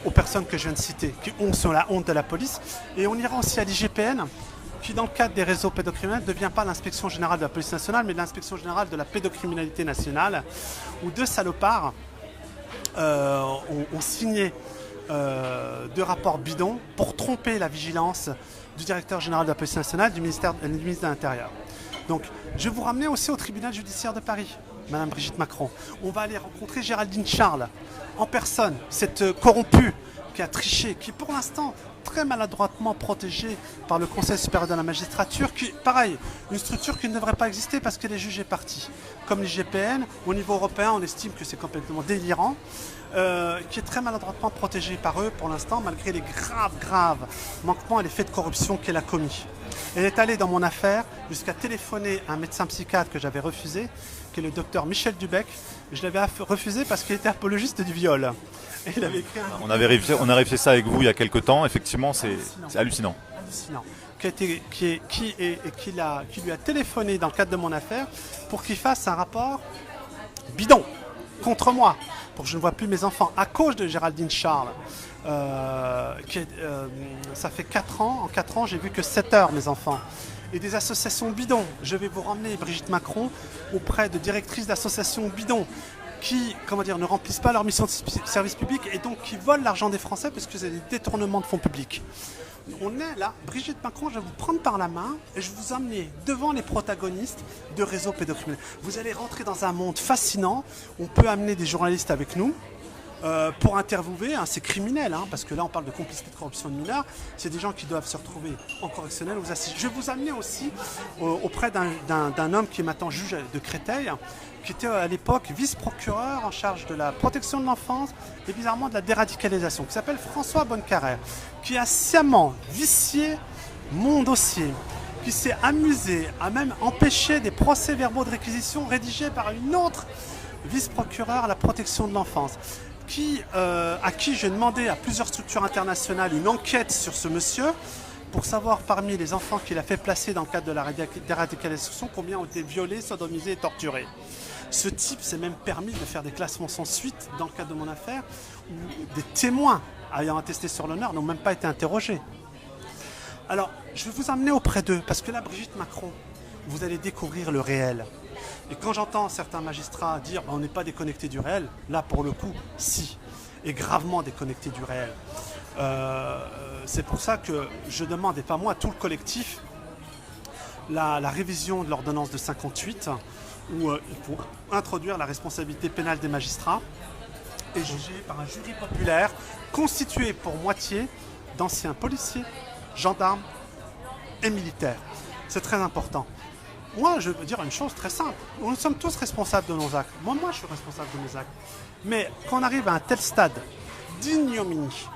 aux personnes que je viens de citer, qui sont la honte de la police. Et on ira aussi à l'IGPN, qui dans le cadre des réseaux pédocriminels ne devient pas l'inspection générale de la police nationale, mais l'inspection générale de la pédocriminalité nationale, où 2 salopards ont signé 2 rapports bidons pour tromper la vigilance du directeur général de la police nationale, du ministre de l'Intérieur. Donc, je vais vous ramener aussi au tribunal judiciaire de Paris, Madame Brigitte Macron. On va aller rencontrer Géraldine Charles, en personne, cette corrompue qui a triché, qui est pour l'instant très maladroitement protégée par le Conseil supérieur de la magistrature, qui, pareil, une structure qui ne devrait pas exister parce qu'elle est jugée partie. Comme l'IGPN, au niveau européen, on estime que c'est complètement délirant, qui est très maladroitement protégée par eux pour l'instant, malgré les graves manquements et les faits de corruption qu'elle a commis. Elle est allée dans mon affaire jusqu'à téléphoner à un médecin psychiatre que j'avais refusé, qui est le docteur Michel Dubec. Je l'avais refusé parce qu'il était apologiste du viol. Et il avait écrit on a vérifié ça avec vous il y a quelques temps. Effectivement, c'est hallucinant. Qui lui a téléphoné dans le cadre de mon affaire pour qu'il fasse un rapport bidon contre moi, pour que je ne vois plus mes enfants, à cause de Géraldine Charles. Ça fait 4 ans, en 4 ans, j'ai vu que 7 heures mes enfants. Et des associations bidons. Je vais vous ramener, Brigitte Macron, auprès de directrices d'associations bidons qui, ne remplissent pas leur mission de service public et donc qui volent l'argent des Français parce que c'est des détournements de fonds publics. On est là, Brigitte Macron, je vais vous prendre par la main et je vais vous amener devant les protagonistes de réseaux pédocriminels. Vous allez rentrer dans un monde fascinant. On peut amener des journalistes avec nous pour interviewer ces criminels, parce que là on parle de complicité de corruption de mineurs. C'est des gens qui doivent se retrouver en correctionnel aux assises. Je vais vous amener aussi auprès d'un homme qui est maintenant juge de Créteil, qui était à l'époque vice-procureur en charge de la protection de l'enfance et bizarrement de la déradicalisation, qui s'appelle François Bonnecarrère, qui a sciemment vicié mon dossier, qui s'est amusé à même empêcher des procès-verbaux de réquisition rédigés par une autre vice-procureure à la protection de l'enfance, à qui j'ai demandé à plusieurs structures internationales une enquête sur ce monsieur, pour savoir parmi les enfants qu'il a fait placer dans le cadre de la déradicalisation, combien ont été violés, sodomisés et torturés. Ce type s'est même permis de faire des classements sans suite dans le cadre de mon affaire, où des témoins ayant attesté sur l'honneur n'ont même pas été interrogés. Alors, je vais vous emmener auprès d'eux, parce que là, Brigitte Macron, vous allez découvrir le réel. Et quand j'entends certains magistrats dire on n'est pas déconnecté du réel, là, pour le coup, si, et gravement déconnecté du réel. C'est pour ça que je demande, et pas moi, tout le collectif, la révision de l'ordonnance de 58, où il faut introduire la responsabilité pénale des magistrats et jugée par un jury populaire constitué pour moitié d'anciens policiers, gendarmes et militaires. C'est très important. Moi, je veux dire une chose très simple. Nous sommes tous responsables de nos actes. Moi, je suis responsable de mes actes. Mais quand on arrive à un tel stade d'ignominie,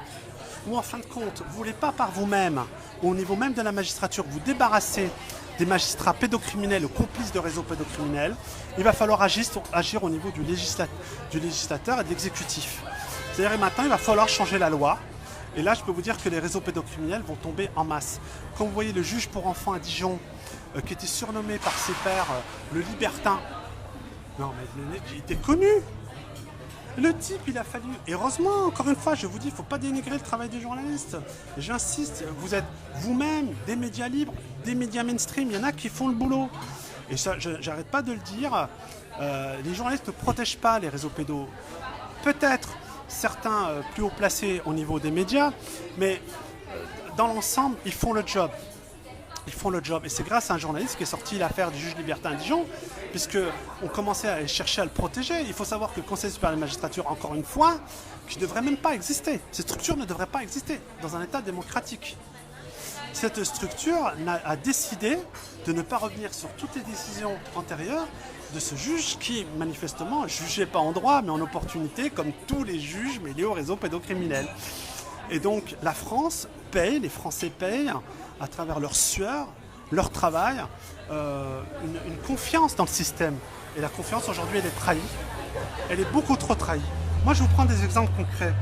où en fin de compte, vous ne voulez pas par vous-même, au niveau même de la magistrature, vous débarrasser des magistrats pédocriminels ou complices de réseaux pédocriminels, il va falloir agir au niveau du législateur et de l'exécutif. C'est-à-dire maintenant, il va falloir changer la loi. Et là, je peux vous dire que les réseaux pédocriminels vont tomber en masse. Quand vous voyez le juge pour enfants à Dijon, qui était surnommé par ses pairs le libertin, non mais il était connu. Le type, il a fallu... Et heureusement, encore une fois, je vous dis, il ne faut pas dénigrer le travail des journalistes. J'insiste, vous êtes vous-même des médias libres, des médias mainstream, il y en a qui font le boulot. Et ça, j'arrête pas de le dire, les journalistes ne protègent pas les réseaux pédos. Peut-être certains plus haut placés au niveau des médias, mais dans l'ensemble, ils font le job. Ils font le job. Et c'est grâce à un journaliste qui est sorti l'affaire du juge libertin à Dijon, puisqu'on commençait à chercher à le protéger. Il faut savoir que le Conseil supérieur de la magistrature, encore une fois, qui ne devrait même pas exister. Cette structure ne devrait pas exister dans un État démocratique. Cette structure a décidé de ne pas revenir sur toutes les décisions antérieures de ce juge qui, manifestement, jugeait pas en droit, mais en opportunité, comme tous les juges mêlés au réseau pédocriminel. Et donc, la France paye, les Français payent, à travers leur sueur, leur travail, une confiance dans le système. Et la confiance, aujourd'hui, elle est trahie. Elle est beaucoup trop trahie. Moi, je vous prends des exemples concrets.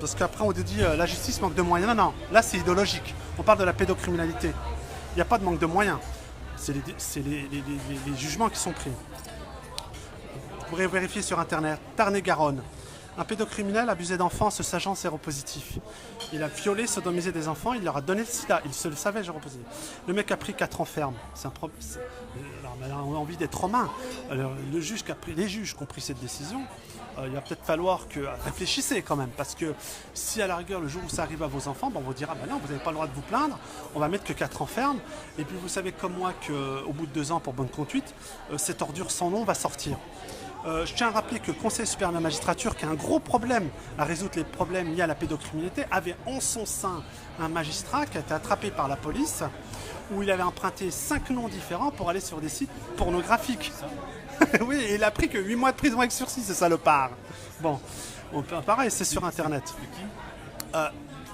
Parce qu'après, on dit la justice manque de moyens. Non, non, là, c'est idéologique. On parle de la pédocriminalité. Il n'y a pas de manque de moyens. C'est les jugements qui sont pris. Vous pourrez vérifier sur Internet. Tarn-et-Garonne. Un pédocriminel abusé d'enfants se sachant séropositif. Il a violé, sodomisé des enfants, il leur a donné le sida. Il se le savait, séropositif. Le mec a pris 4 ans ferme. C'est un problème. On a envie d'être romain. Alors, les juges qui ont pris cette décision, il va peut-être falloir que réfléchissez quand même. Parce que si à la rigueur, le jour où ça arrive à vos enfants, on vous dira, non, vous n'avez pas le droit de vous plaindre, on va mettre que 4 ans ferme. Et puis vous savez comme moi qu'au bout de 2 ans, pour bonne conduite, cette ordure sans nom va sortir. Je tiens à rappeler que le Conseil supérieur de la magistrature, qui a un gros problème à résoudre les problèmes liés à la pédocriminalité, avait en son sein un magistrat qui a été attrapé par la police, où il avait emprunté 5 noms différents pour aller sur des sites pornographiques. Oui, et il a pris que 8 mois de prison avec sursis, ce salopard. Bon, pareil, c'est sur Internet.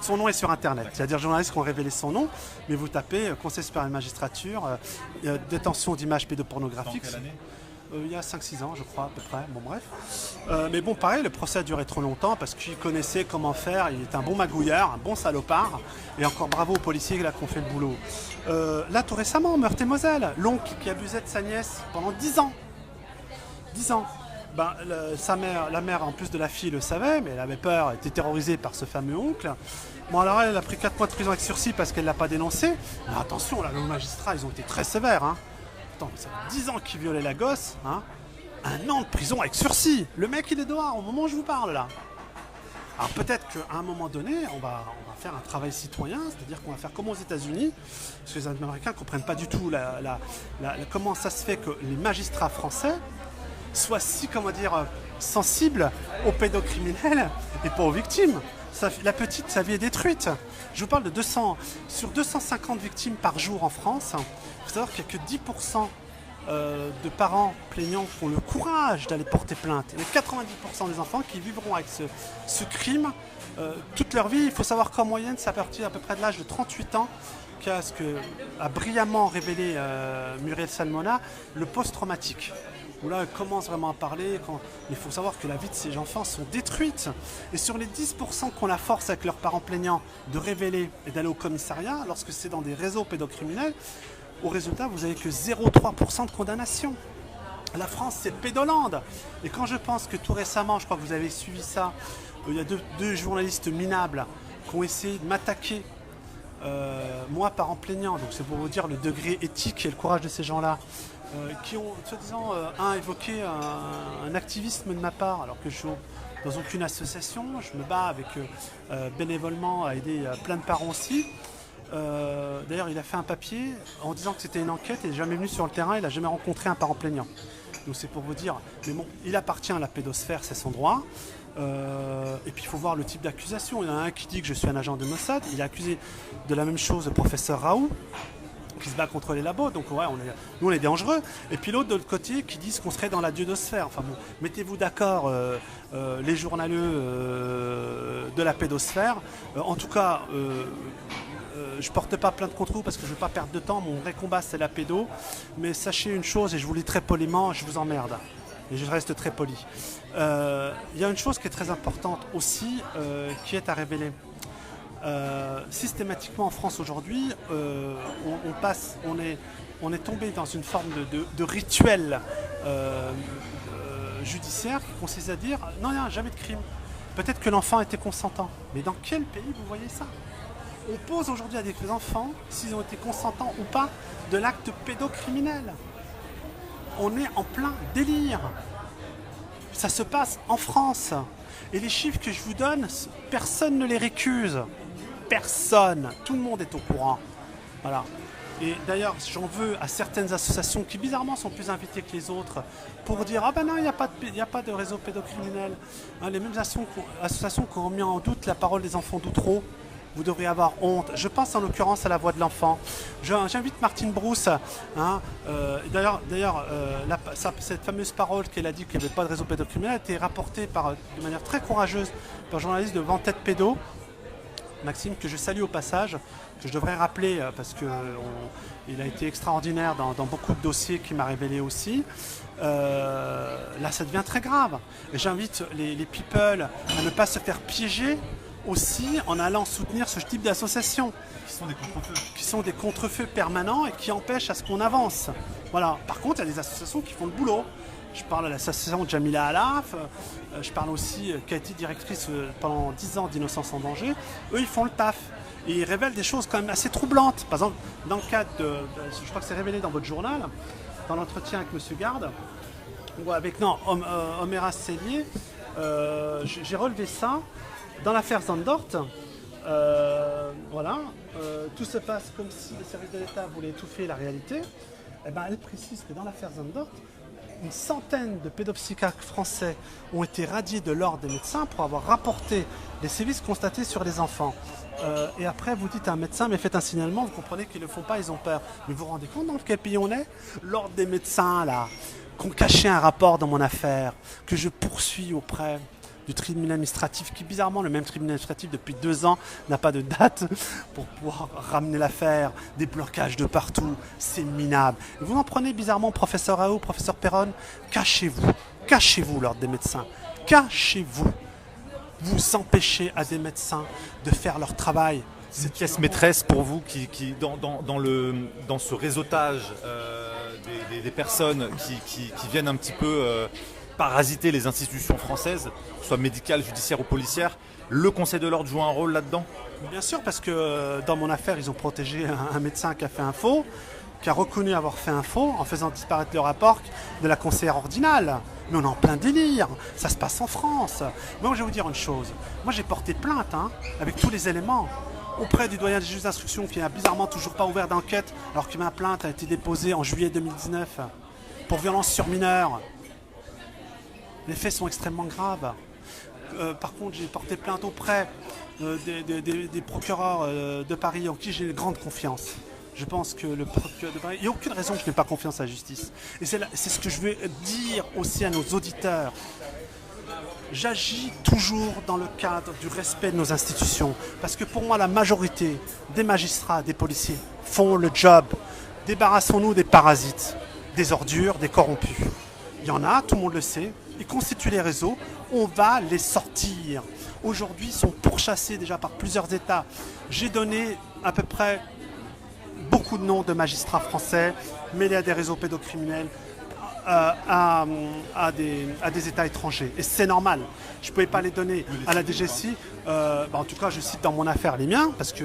Son nom est sur Internet. C'est-à-dire journalistes qui ont révélé son nom, mais vous tapez Conseil supérieur de la magistrature, détention d'images pédopornographiques. Quelle année ? Il y a 5-6 ans, je crois, à peu près. Bon, bref. Mais bon, pareil, le procès a duré trop longtemps parce qu'il connaissait comment faire. Il était un bon magouilleur, un bon salopard. Et encore bravo aux policiers qui ont fait le boulot. Là, tout récemment, Meurthe-et-Moselle, l'oncle qui abusait de sa nièce pendant 10 ans. 10 ans. Ben, la mère, en plus de la fille, le savait, mais elle avait peur, elle était terrorisée par ce fameux oncle. Bon, alors elle a pris 4 mois de prison avec sursis parce qu'elle ne l'a pas dénoncé. Mais attention, là, les magistrats, ils ont été très sévères, hein. Attends, ça fait 10 ans qu'il violait la gosse, hein. 1 an de prison avec sursis. Le mec, il est dehors au moment où je vous parle, là. Alors peut-être qu'à un moment donné, on va faire un travail citoyen, c'est-à-dire qu'on va faire comme aux États-Unis, parce que les Américains ne comprennent pas du tout comment ça se fait que les magistrats français soient si, sensibles aux pédocriminels et pas aux victimes. La petite, sa vie est détruite. Je vous parle de 200, sur 250 victimes par jour en France. Il faut savoir qu'il n'y a que 10% de parents plaignants qui ont le courage d'aller porter plainte. Il y a 90% des enfants qui vivront avec ce crime toute leur vie. Il faut savoir qu'en moyenne, c'est à partir à peu près de l'âge de 38 ans qu'a brillamment révélé Muriel Salmona, le post-traumatique. où là, elles commencent vraiment à parler. Il faut savoir que la vie de ces enfants sont détruites. Et sur les 10% qu'on la force avec leurs parents plaignants de révéler et d'aller au commissariat, lorsque c'est dans des réseaux pédocriminels, au résultat, vous n'avez que 0,3% de condamnation. La France, c'est Pédolande. Et quand je pense que tout récemment, je crois que vous avez suivi ça, il y a deux journalistes minables qui ont essayé de m'attaquer, moi, parent plaignant, donc c'est pour vous dire le degré éthique et le courage de ces gens-là, qui ont, soi-disant, évoqué un activisme de ma part, alors que je suis dans aucune association, je me bats avec bénévolement à aider plein de parents aussi. D'ailleurs, il a fait un papier en disant que c'était une enquête, il n'est jamais venu sur le terrain, il n'a jamais rencontré un parent plaignant. Donc c'est pour vous dire, mais bon, il appartient à la pédosphère, c'est son droit. Et puis il faut voir le type d'accusation. Il y en a un qui dit que je suis un agent de Mossad, il est accusé de la même chose le professeur Raoult, qui se bat contre les labos, donc ouais, nous on est dangereux. Et puis l'autre de l'autre côté qui disent qu'on serait dans la diodosphère. Enfin bon, mettez-vous d'accord, les journaleux de la pédosphère. En tout cas, je porte pas plainte contre vous parce que je ne veux pas perdre de temps. Mon vrai combat, c'est la pédo. Mais sachez une chose, et je vous le dis très poliment, je vous emmerde. Et je reste très poli. Il y a une chose qui est très importante aussi, qui est à révéler. Systématiquement en France aujourd'hui, on est tombé dans une forme de rituel judiciaire qui consiste à dire non, il n'y a jamais de crime. Peut-être que l'enfant était consentant. Mais dans quel pays vous voyez ça? On pose aujourd'hui à des enfants s'ils ont été consentants ou pas de l'acte pédocriminel. On est en plein délire. Ça se passe en France. Et les chiffres que je vous donne, personne ne les récuse. Personne. Tout le monde est au courant. Voilà. Et d'ailleurs, j'en veux à certaines associations qui bizarrement sont plus invitées que les autres pour dire ah ben non, il n'y a pas de réseau pédocriminel. Hein, les mêmes associations qui ont mis en doute la parole des enfants d'Outreau. Vous devriez avoir honte. Je pense en l'occurrence à la voix de l'enfant. J'invite Martine Brousse. Hein, D'ailleurs, cette fameuse parole qu'elle a dit qu'il n'y avait pas de réseau pédocriminel a été rapportée de manière très courageuse par un journaliste de Ventête Pédo, Maxime, que je salue au passage, que je devrais rappeler parce qu'il a été extraordinaire dans beaucoup de dossiers qu'il m'a révélé aussi. Là, ça devient très grave. Et j'invite les people à ne pas se faire piéger aussi en allant soutenir ce type d'associations qui sont des contrefeux permanents et qui empêchent à ce qu'on avance. Voilà. Par contre, il y a des associations qui font le boulot. Je parle à l'association Jamila Alaf, je parle aussi, qui a été directrice pendant 10 ans d'Innocence en danger. Eux, ils font le taf. Et ils révèlent des choses quand même assez troublantes. Par exemple, dans le cadre je crois que c'est révélé dans votre journal, dans l'entretien avec M. Garde, ou avec Omera Sellier, j'ai relevé ça. Dans l'affaire Zandort, tout se passe comme si les services de l'État voulaient étouffer la réalité. Eh ben, elle précise que dans l'affaire Zandort, une centaine de pédopsychiatres français ont été radiés de l'ordre des médecins pour avoir rapporté les sévices constatés sur les enfants. Et après, vous dites à un médecin, mais faites un signalement, vous comprenez qu'ils ne le font pas, ils ont peur. Mais vous vous rendez compte dans quel pays on est? L'ordre des médecins, là, qui ont caché un rapport dans mon affaire, que je poursuis auprès du tribunal administratif, qui bizarrement, le même tribunal administratif depuis 2 ans, n'a pas de date pour pouvoir ramener l'affaire, des blocages de partout, c'est minable. Et vous en prenez bizarrement professeur Raoult, professeur Perron, cachez-vous l'ordre des médecins, cachez-vous. Vous empêchez à des médecins de faire leur travail. C'est une pièce maîtresse pour vous qui dans ce réseautage des personnes qui viennent un petit peu parasiter les institutions françaises, soit médicales, judiciaires ou policières. Le Conseil de l'ordre joue un rôle là-dedans? Bien sûr, parce que dans mon affaire, ils ont protégé un médecin qui a fait un faux, qui a reconnu avoir fait un faux en faisant disparaître le rapport de la conseillère ordinale. Mais on est en plein délire, ça se passe en France. Moi, je vais vous dire une chose. Moi, j'ai porté plainte avec tous les éléments auprès du doyen des juges d'instruction qui n'a bizarrement toujours pas ouvert d'enquête alors que ma plainte a été déposée en juillet 2019 pour violence sur mineurs. Les faits sont extrêmement graves. Par contre, j'ai porté plainte auprès des procureurs de Paris en qui j'ai une grande confiance. Je pense que le procureur de Paris... Il n'y a aucune raison que je n'ai pas confiance à la justice. Et c'est ce que je veux dire aussi à nos auditeurs. J'agis toujours dans le cadre du respect de nos institutions. Parce que pour moi, la majorité des magistrats, des policiers font le job. Débarrassons-nous des parasites, des ordures, des corrompus. Il y en a, tout le monde le sait. Ils constituent les réseaux. On va les sortir. Aujourd'hui, ils sont pourchassés déjà par plusieurs États. J'ai donné à peu près beaucoup de noms de magistrats français mêlés à des réseaux pédocriminels, à des États étrangers. Et c'est normal. Je ne pouvais pas les donner à la DGSI. En tout cas, je cite dans mon affaire les miens, parce que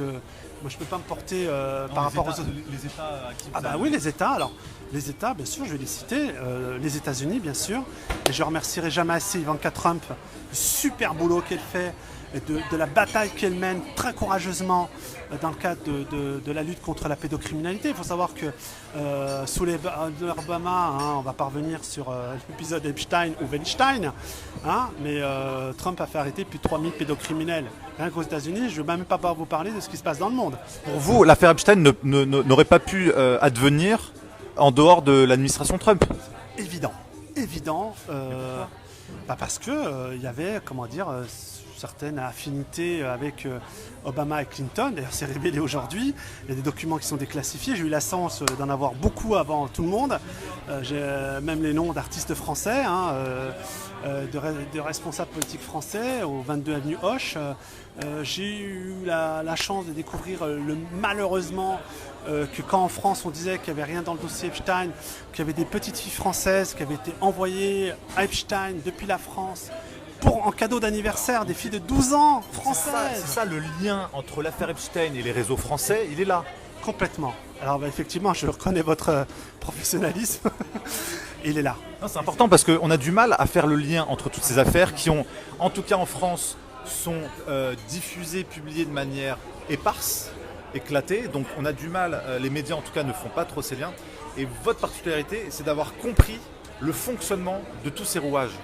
moi, je ne peux pas me porter par rapport aux autres. Les États qui Oui, les États. Alors, les États, bien sûr, je vais les citer. Les États-Unis, bien sûr. Et je ne remercierai jamais assez Ivanka Trump du super boulot qu'elle fait, et de la bataille qu'elle mène très courageusement dans le cadre de la lutte contre la pédocriminalité. Il faut savoir que sous les Obama, on va pas revenir sur l'épisode Epstein ou Weinstein, mais Trump a fait arrêter plus de 3000 pédocriminels. Rien qu'aux États-Unis, je ne vais même pas vous parler de ce qui se passe dans le monde. Pour vous, l'affaire Epstein n'aurait pas pu advenir en dehors de l'administration Trump? Évident. Parce que il y avait, certaines affinités avec Obama et Clinton. D'ailleurs, c'est révélé aujourd'hui. Il y a des documents qui sont déclassifiés. J'ai eu la chance d'en avoir beaucoup avant tout le monde. J'ai même les noms d'artistes français, de responsables politiques français au 22 avenue Hoche. J'ai eu la chance de découvrir malheureusement que quand en France on disait qu'il n'y avait rien dans le dossier Epstein, qu'il y avait des petites filles françaises qui avaient été envoyées à Epstein depuis la France en cadeau d'anniversaire, des filles de 12 ans françaises. C'est ça le lien entre l'affaire Epstein et les réseaux français, il est là. Complètement. Alors effectivement, je reconnais votre professionnalisme. Il est là. C'est important parce qu'on a du mal à faire le lien entre toutes ces affaires qui ont, en tout cas en France, sont diffusées, publiées de manière éparse, éclatée. Donc on a du mal, les médias en tout cas ne font pas trop ces liens. Et votre particularité, c'est d'avoir compris le fonctionnement de tous ces rouages.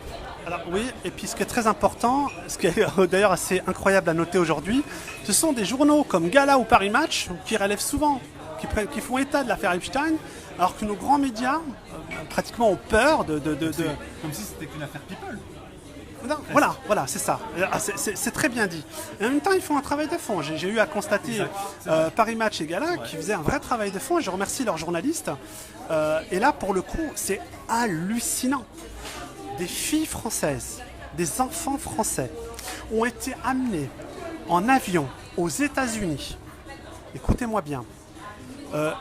Alors oui, et puis ce qui est très important, ce qui est d'ailleurs assez incroyable à noter aujourd'hui, ce sont des journaux comme Gala ou Paris Match qui relèvent souvent, qui font état de l'affaire Epstein, alors que nos grands médias pratiquement ont peur de... Comme si c'était qu'une affaire people. Non, voilà, c'est ça. C'est très bien dit. Et en même temps, ils font un travail de fond. J'ai eu à constater Paris Match et Gala qui faisaient un vrai travail de fond. Et je remercie leurs journalistes. Et là, pour le coup, c'est hallucinant. Des filles françaises, des enfants français ont été amenés en avion aux États-Unis. Écoutez-moi bien.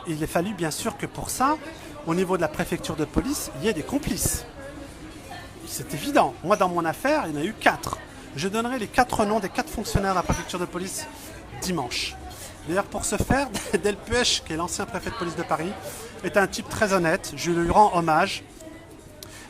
Il a fallu bien sûr que pour ça, au niveau de la préfecture de police, il y ait des complices. C'est évident. Moi, dans mon affaire, il y en a eu 4. Je donnerai les 4 noms des 4 fonctionnaires de la préfecture de police dimanche. D'ailleurs, pour ce faire, Delpech, qui est l'ancien préfet de police de Paris, est un type très honnête. Je lui rends hommage.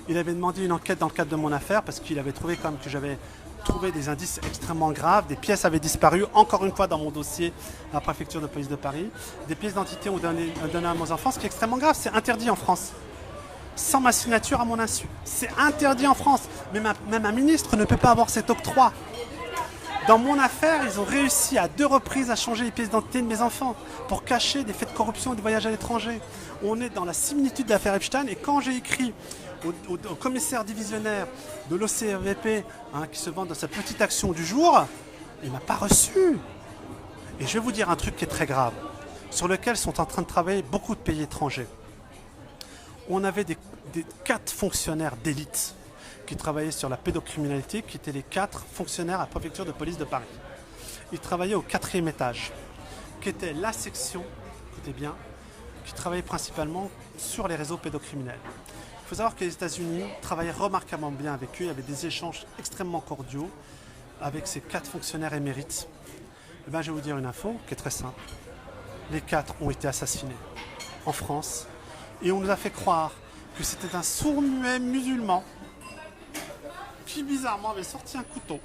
Il avait demandé une enquête dans le cadre de mon affaire parce qu'il avait trouvé comme que j'avais trouvé des indices extrêmement graves. Des pièces avaient disparu, encore une fois dans mon dossier à la préfecture de police de Paris. Des pièces d'identité ont donné à mes enfants, ce qui est extrêmement grave. C'est interdit en France. Sans ma signature à mon insu. C'est interdit en France. Même un ministre ne peut pas avoir cet octroi. Dans mon affaire, ils ont réussi à 2 reprises à changer les pièces d'identité de mes enfants pour cacher des faits de corruption et de voyage à l'étranger. On est dans la similitude de l'affaire Epstein. Et quand j'ai écrit au commissaire divisionnaire de l'OCRVP, qui se vante de sa petite action du jour, il ne m'a pas reçu. Et je vais vous dire un truc qui est très grave, sur lequel sont en train de travailler beaucoup de pays étrangers. On avait des 4 fonctionnaires d'élite qui travaillaient sur la pédocriminalité, qui étaient les 4 fonctionnaires à la préfecture de police de Paris. Ils travaillaient au 4e étage, qui était la section, écoutez bien, qui travaillait principalement sur les réseaux pédocriminels. Il faut savoir que les États-Unis travaillaient remarquablement bien avec eux. Il y avait des échanges extrêmement cordiaux avec ces 4 fonctionnaires émérites. Et bien, je vais vous dire une info qui est très simple. Les 4 ont été assassinés en France et on nous a fait croire que c'était un sourd-muet musulman qui bizarrement avait sorti un couteau.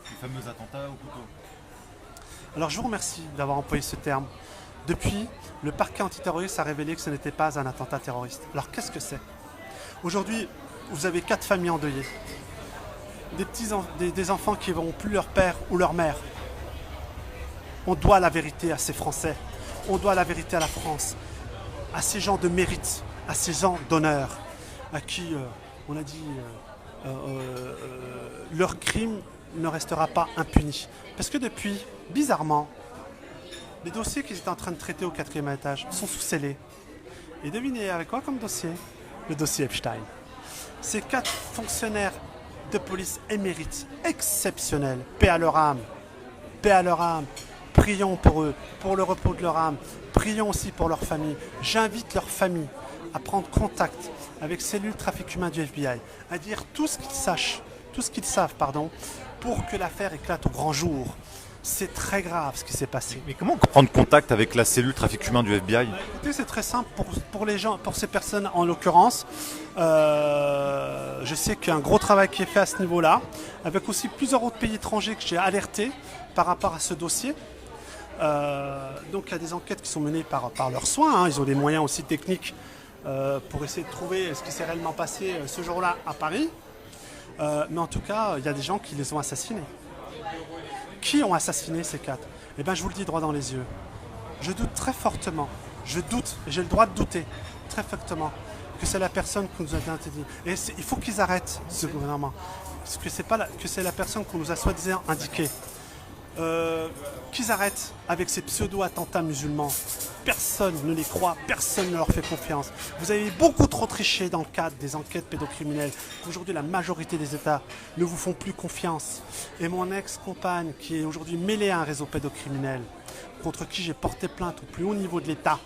Le fameux attentat au couteau. Alors je vous remercie d'avoir employé ce terme. Depuis, le parquet antiterroriste a révélé que ce n'était pas un attentat terroriste. Alors qu'est-ce que c'est ? Aujourd'hui, vous avez 4 familles endeuillées. Des enfants qui ne verront plus leur père ou leur mère. On doit la vérité à ces Français. On doit la vérité à la France. À ces gens de mérite, à ces gens d'honneur, à qui, on a dit, leur crime ne restera pas impuni. Parce que depuis, bizarrement, les dossiers qu'ils étaient en train de traiter au 4e étage sont sous scellés. Et devinez avec quoi comme dossier ? Le dossier Epstein. Ces 4 fonctionnaires de police émérites, exceptionnels, paix à leur âme, paix à leur âme. Prions pour eux, pour le repos de leur âme. Prions aussi pour leur famille. J'invite leur famille à prendre contact avec cellule trafic humain du FBI, à dire tout ce qu'ils savent, pour que l'affaire éclate au grand jour. C'est très grave ce qui s'est passé. Mais comment prendre contact avec la cellule trafic humain du FBI? Écoutez, c'est très simple pour les gens, pour ces personnes en l'occurrence. Je sais qu'il y a un gros travail qui est fait à ce niveau-là, avec aussi plusieurs autres pays étrangers que j'ai alertés par rapport à ce dossier. Donc il y a des enquêtes qui sont menées par leurs soins. Ils ont des moyens aussi techniques pour essayer de trouver ce qui s'est réellement passé ce jour-là à Paris. Mais en tout cas, il y a des gens qui les ont assassinés. Qui ont assassiné ces 4? Eh bien, je vous le dis droit dans les yeux. Je doute très fortement. Je doute, et j'ai le droit de douter très fortement que c'est la personne qu'on nous a dit. Et il faut qu'ils arrêtent ce gouvernement. Parce que c'est la personne qu'on nous a soi-disant indiquée. Qu'ils arrêtent avec ces pseudo-attentats musulmans. Personne ne les croit, personne ne leur fait confiance. Vous avez beaucoup trop triché dans le cadre des enquêtes pédocriminelles. Aujourd'hui, la majorité des États ne vous font plus confiance. Et mon ex-compagne, qui est aujourd'hui mêlée à un réseau pédocriminel, contre qui j'ai porté plainte au plus haut niveau de l'État,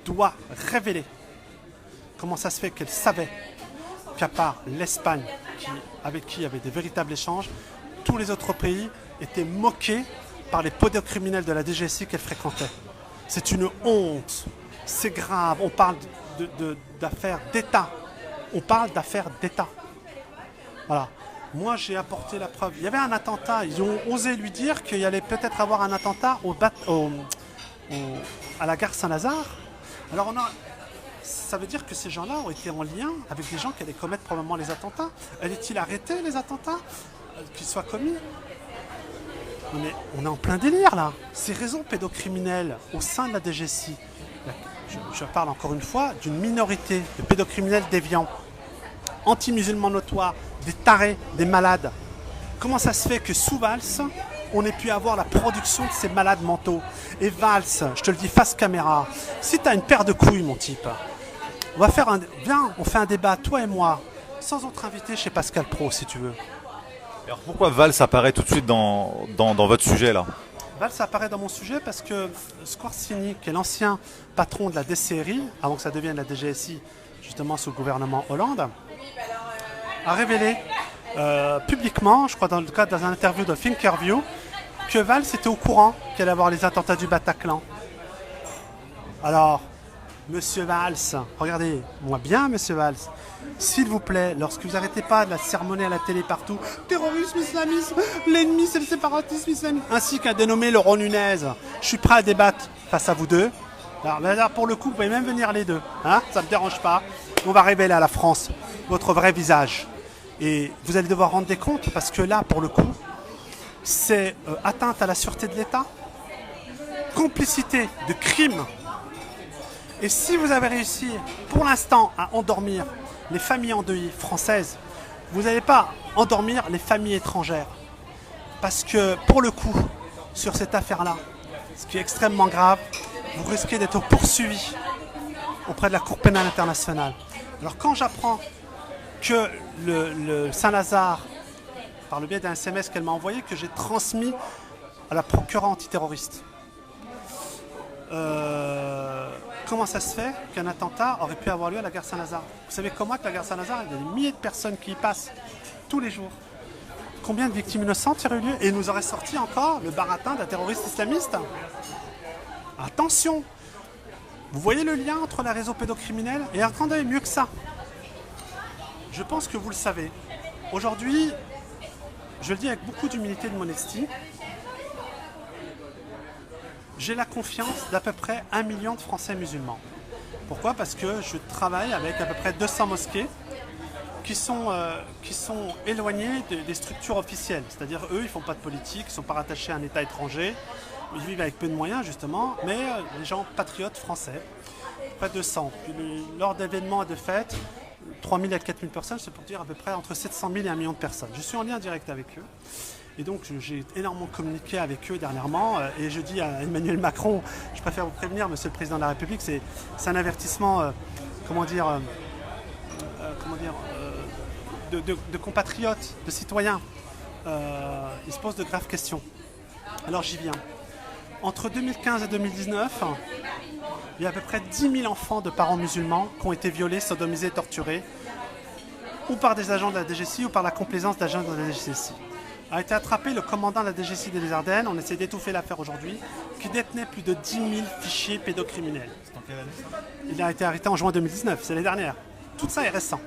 doit révéler comment ça se fait qu'elle savait qu'à part l'Espagne, avec qui il y avait des véritables échanges, tous les autres pays étaient moqués par les pédocriminels de la DGSI qu'elle fréquentait. C'est une honte, c'est grave, on parle d'affaires d'État. On parle d'affaires d'État. Voilà. Moi, j'ai apporté la preuve. Il y avait un attentat, ils ont osé lui dire qu'il y allait peut-être avoir un attentat à la gare Saint-Lazare. Alors, ça veut dire que ces gens-là ont été en lien avec des gens qui allaient commettre probablement les attentats. Allait-il arrêter les attentats qu'ils soient commis? On est en plein délire là. Ces réseaux pédocriminels au sein de la DGSI, je parle encore une fois d'une minorité de pédocriminels déviants, anti-musulmans notoires, des tarés, des malades. Comment ça se fait que sous Valls, on ait pu avoir la production de ces malades mentaux? Et Valls, je te le dis face caméra, si tu as une paire de couilles mon type, viens, on fait un débat, toi et moi, sans autre invité chez Pascal Pro si tu veux. Alors pourquoi Valls apparaît tout de suite dans votre sujet là? Valls apparaît dans mon sujet parce que Squarcini, qui est l'ancien patron de la DCRI, avant que ça devienne la DGSI, justement sous le gouvernement Hollande, a révélé publiquement, je crois dans un interview de Thinkerview, que Valls était au courant qu'il allait avoir les attentats du Bataclan. Alors, Monsieur Valls, regardez-moi bien, Monsieur Valls, s'il vous plaît, lorsque vous n'arrêtez pas de la sermonner à la télé partout, terrorisme, islamisme, l'ennemi c'est le séparatisme islamique, ainsi qu'à dénommer Laurent Nunez, je suis prêt à débattre face à vous deux. Alors là, pour le coup, vous pouvez même venir les deux, hein, ça ne me dérange pas. On va révéler à la France votre vrai visage. Et vous allez devoir rendre des comptes, parce que là, pour le coup, c'est atteinte à la sûreté de l'État, complicité de crime. Et si vous avez réussi, pour l'instant, à endormir les familles endeuillées françaises, vous n'allez pas endormir les familles étrangères. Parce que, pour le coup, sur cette affaire-là, ce qui est extrêmement grave, vous risquez d'être poursuivi auprès de la Cour pénale internationale. Alors quand j'apprends que le Saint-Lazare, par le biais d'un SMS qu'elle m'a envoyé, que j'ai transmis à la procureure antiterroriste, comment ça se fait qu'un attentat aurait pu avoir lieu à la gare Saint-Lazare? Vous savez comment que la gare Saint-Lazare, il y a des milliers de personnes qui y passent tous les jours. Combien de victimes innocentes y aurait eu lieu? Et il nous aurait sorti encore le baratin d'un terroriste islamiste. Attention! Vous voyez le lien entre les réseaux pédocriminels? Et attendez, mieux que ça. Je pense que vous le savez. Aujourd'hui, je le dis avec beaucoup d'humilité et de modestie, j'ai la confiance d'à peu près 1 million de Français musulmans. Pourquoi? Parce que je travaille avec à peu près 200 mosquées qui sont éloignées des structures officielles. C'est-à-dire, eux, ils ne font pas de politique, ils ne sont pas rattachés à un État étranger, ils vivent avec peu de moyens, justement, mais les gens patriotes français, près de 200. Puis, lors d'événements et de fêtes, 3 000 à 4 000 personnes, c'est pour dire à peu près entre 700 000 et 1 million de personnes. Je suis en lien direct avec eux. Et donc j'ai énormément communiqué avec eux dernièrement et je dis à Emmanuel Macron, je préfère vous prévenir, Monsieur le Président de la République, c'est un avertissement, de compatriotes, de citoyens, ils se posent de graves questions. Alors j'y viens. Entre 2015 et 2019, il y a à peu près 10 000 enfants de parents musulmans qui ont été violés, sodomisés, torturés, ou par des agents de la DGSI ou par la complaisance d'agents de la DGSI. A été attrapé le commandant de la DGSI des Ardennes, on essaie d'étouffer l'affaire aujourd'hui, qui détenait plus de 10 000 fichiers pédocriminels. C'est en quelle année ça? Il a été arrêté en juin 2019, c'est l'année dernière. Tout ça est récent.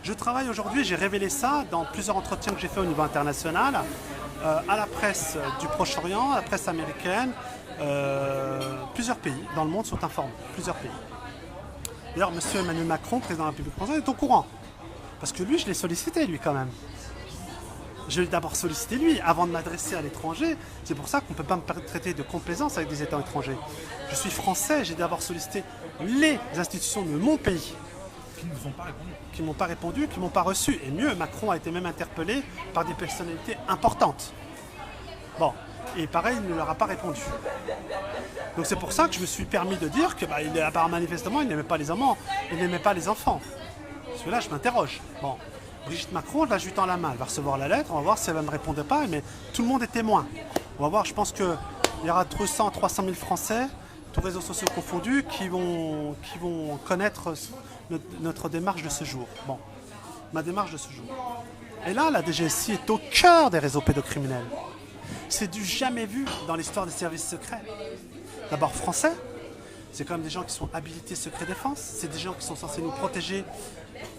Je travaille aujourd'hui, j'ai révélé ça dans plusieurs entretiens que j'ai fait au niveau international, à la presse du Proche-Orient, à la presse américaine. Plusieurs pays dans le monde sont informés, plusieurs pays. D'ailleurs, M. Emmanuel Macron, président de la République française, est au courant. Parce que lui, je l'ai sollicité, lui, quand même. Je l'ai d'abord sollicité, lui, avant de m'adresser à l'étranger. C'est pour ça qu'on ne peut pas me traiter de complaisance avec des États étrangers. Je suis français, j'ai d'abord sollicité les institutions de mon pays. Qui ne vous ont pas répondu. Qui ne m'ont pas répondu, qui ne m'ont pas reçu. Et mieux, Macron a été même interpellé par des personnalités importantes. Bon, et pareil, il ne leur a pas répondu. Donc c'est pour ça que je me suis permis de dire que manifestement, il n'aimait pas les amants, il n'aimait pas les enfants. Parce que là, je m'interroge. Bon, Brigitte Macron, là, je lui tends la main, elle va recevoir la lettre, on va voir si elle ne me répondre pas, mais tout le monde est témoin. On va voir, je pense qu'il y aura 200 300 000 Français, tous réseaux sociaux confondus, qui vont connaître notre démarche de ce jour. Bon, ma démarche de ce jour. Et là, la DGSI est au cœur des réseaux pédocriminels. C'est du jamais vu dans l'histoire des services secrets. D'abord français, c'est quand même des gens qui sont habilités secret défense, c'est des gens qui sont censés nous protéger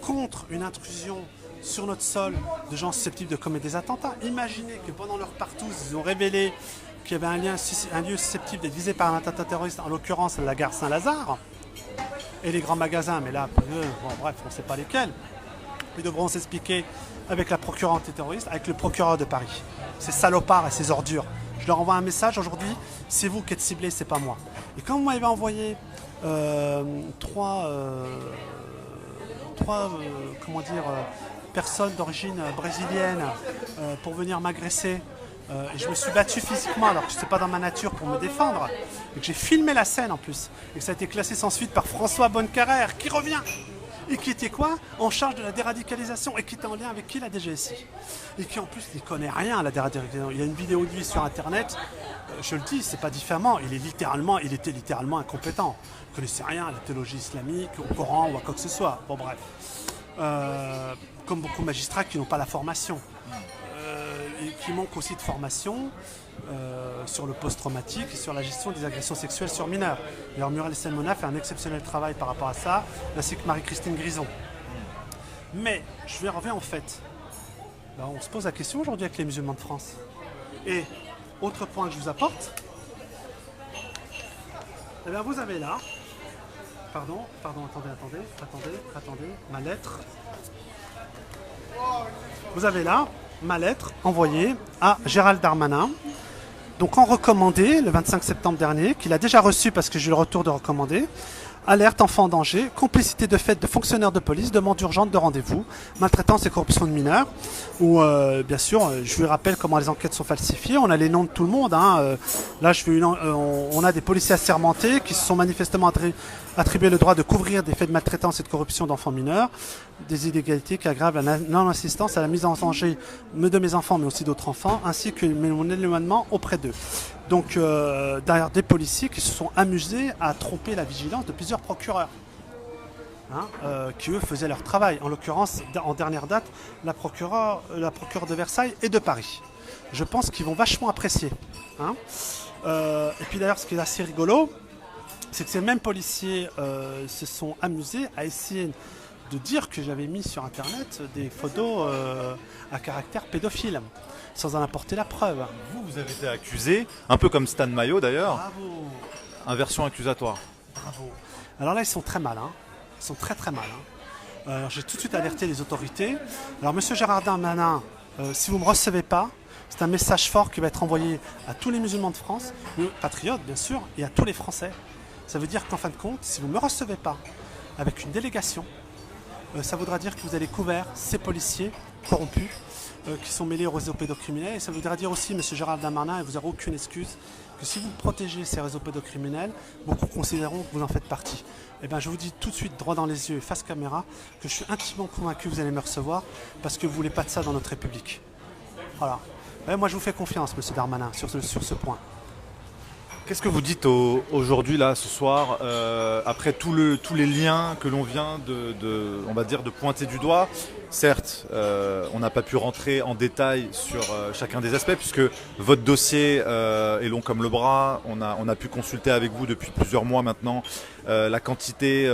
contre une intrusion sur notre sol de gens susceptibles de commettre des attentats. Imaginez que pendant leur partouze, ils ont révélé qu'il y avait un lieu susceptible d'être visé par un attentat terroriste, en l'occurrence la gare Saint-Lazare, et les grands magasins, mais là, bon, bref, on ne sait pas lesquels. Ils devront s'expliquer avec la procureure antiterroriste, avec le procureur de Paris. Ces salopards et ces ordures. Je leur envoie un message aujourd'hui, c'est vous qui êtes ciblés, c'est pas moi. Et quand vous m'avez envoyé trois personnes d'origine brésilienne pour venir m'agresser, et je me suis battu physiquement alors que ce n'était pas dans ma nature pour me défendre, et que j'ai filmé la scène en plus, et que ça a été classé sans suite par François Bonnecarrère, qui revient, et qui était quoi? En charge de la déradicalisation, et qui était en lien avec qui? La DGSI. Et qui en plus n'y connaît rien à la déradicalisation. Il y a une vidéo de lui sur internet, je le dis, c'est pas diffamant, il était littéralement incompétent. Il ne connaissait rien à la théologie islamique, au Coran ou à quoi que ce soit. Bon bref. Comme beaucoup de magistrats qui n'ont pas la formation. Et qui manquent aussi de formation sur le post-traumatique et sur la gestion des agressions sexuelles sur mineurs. D'ailleurs, Muriel Selmona fait un exceptionnel travail par rapport à ça, ainsi que Marie-Christine Grison. Mais je vais revenir en fait. Ben, on se pose la question aujourd'hui avec les musulmans de France. Et autre point que je vous apporte, eh bien, vous avez là, pardon, attendez, ma lettre. Vous avez là ma lettre envoyée à Gérald Darmanin, donc en recommandé le 25 septembre dernier, qu'il a déjà reçu parce que j'ai eu le retour de recommandé. Alerte enfant en danger, complicité de fait de fonctionnaires de police, demande urgente de rendez-vous, maltraitance et corruption de mineurs. Où, bien sûr, je lui rappelle comment les enquêtes sont falsifiées. On a les noms de tout le monde. Hein. Là, on a des policiers assermentés qui se sont manifestement attribués le droit de couvrir des faits de maltraitance et de corruption d'enfants mineurs, des inégalités qui aggravent la non-assistance à la mise en danger de mes enfants, mais aussi d'autres enfants, ainsi que mon éloignement auprès d'eux. Donc, derrière des policiers qui se sont amusés à tromper la vigilance de plusieurs procureurs, hein, qui eux faisaient leur travail. En l'occurrence, en dernière date, la procureure de Versailles et de Paris. Je pense qu'ils vont vachement apprécier. Hein. Et puis d'ailleurs, ce qui est assez rigolo, c'est que ces mêmes policiers se sont amusés à essayer de dire que j'avais mis sur Internet des photos à caractère pédophile, sans en apporter la preuve. Vous avez été accusé, un peu comme Stan Mayo d'ailleurs. Bravo. Inversion accusatoire. Bravo. Alors là, ils sont très mal. Hein. Ils sont très mal. Hein. J'ai tout de suite alerté les autorités. Alors, monsieur Gérald Darmanin, si vous ne me recevez pas, c'est un message fort qui va être envoyé à tous les musulmans de France, patriotes bien sûr, et à tous les Français. Ça veut dire qu'en fin de compte, si vous ne me recevez pas avec une délégation, ça voudra dire que vous avez couvert ces policiers corrompus qui sont mêlés aux réseaux pédocriminels. Et ça voudra dire aussi, M. Gérald Darmanin, et vous n'aurez aucune excuse, que si vous protégez ces réseaux pédocriminels, beaucoup considéreront que vous en faites partie. Eh bien, je vous dis tout de suite, droit dans les yeux et face caméra, que je suis intimement convaincu que vous allez me recevoir parce que vous ne voulez pas de ça dans notre République. Voilà. Ouais, moi, je vous fais confiance, M. Darmanin, sur ce point. Qu'est-ce que vous dites aujourd'hui, là, ce soir, après tous les liens que l'on vient on va dire, de pointer du doigt? Certes, on n'a pas pu rentrer en détail sur chacun des aspects, puisque votre dossier est long comme le bras. On a pu consulter avec vous depuis plusieurs mois maintenant la quantité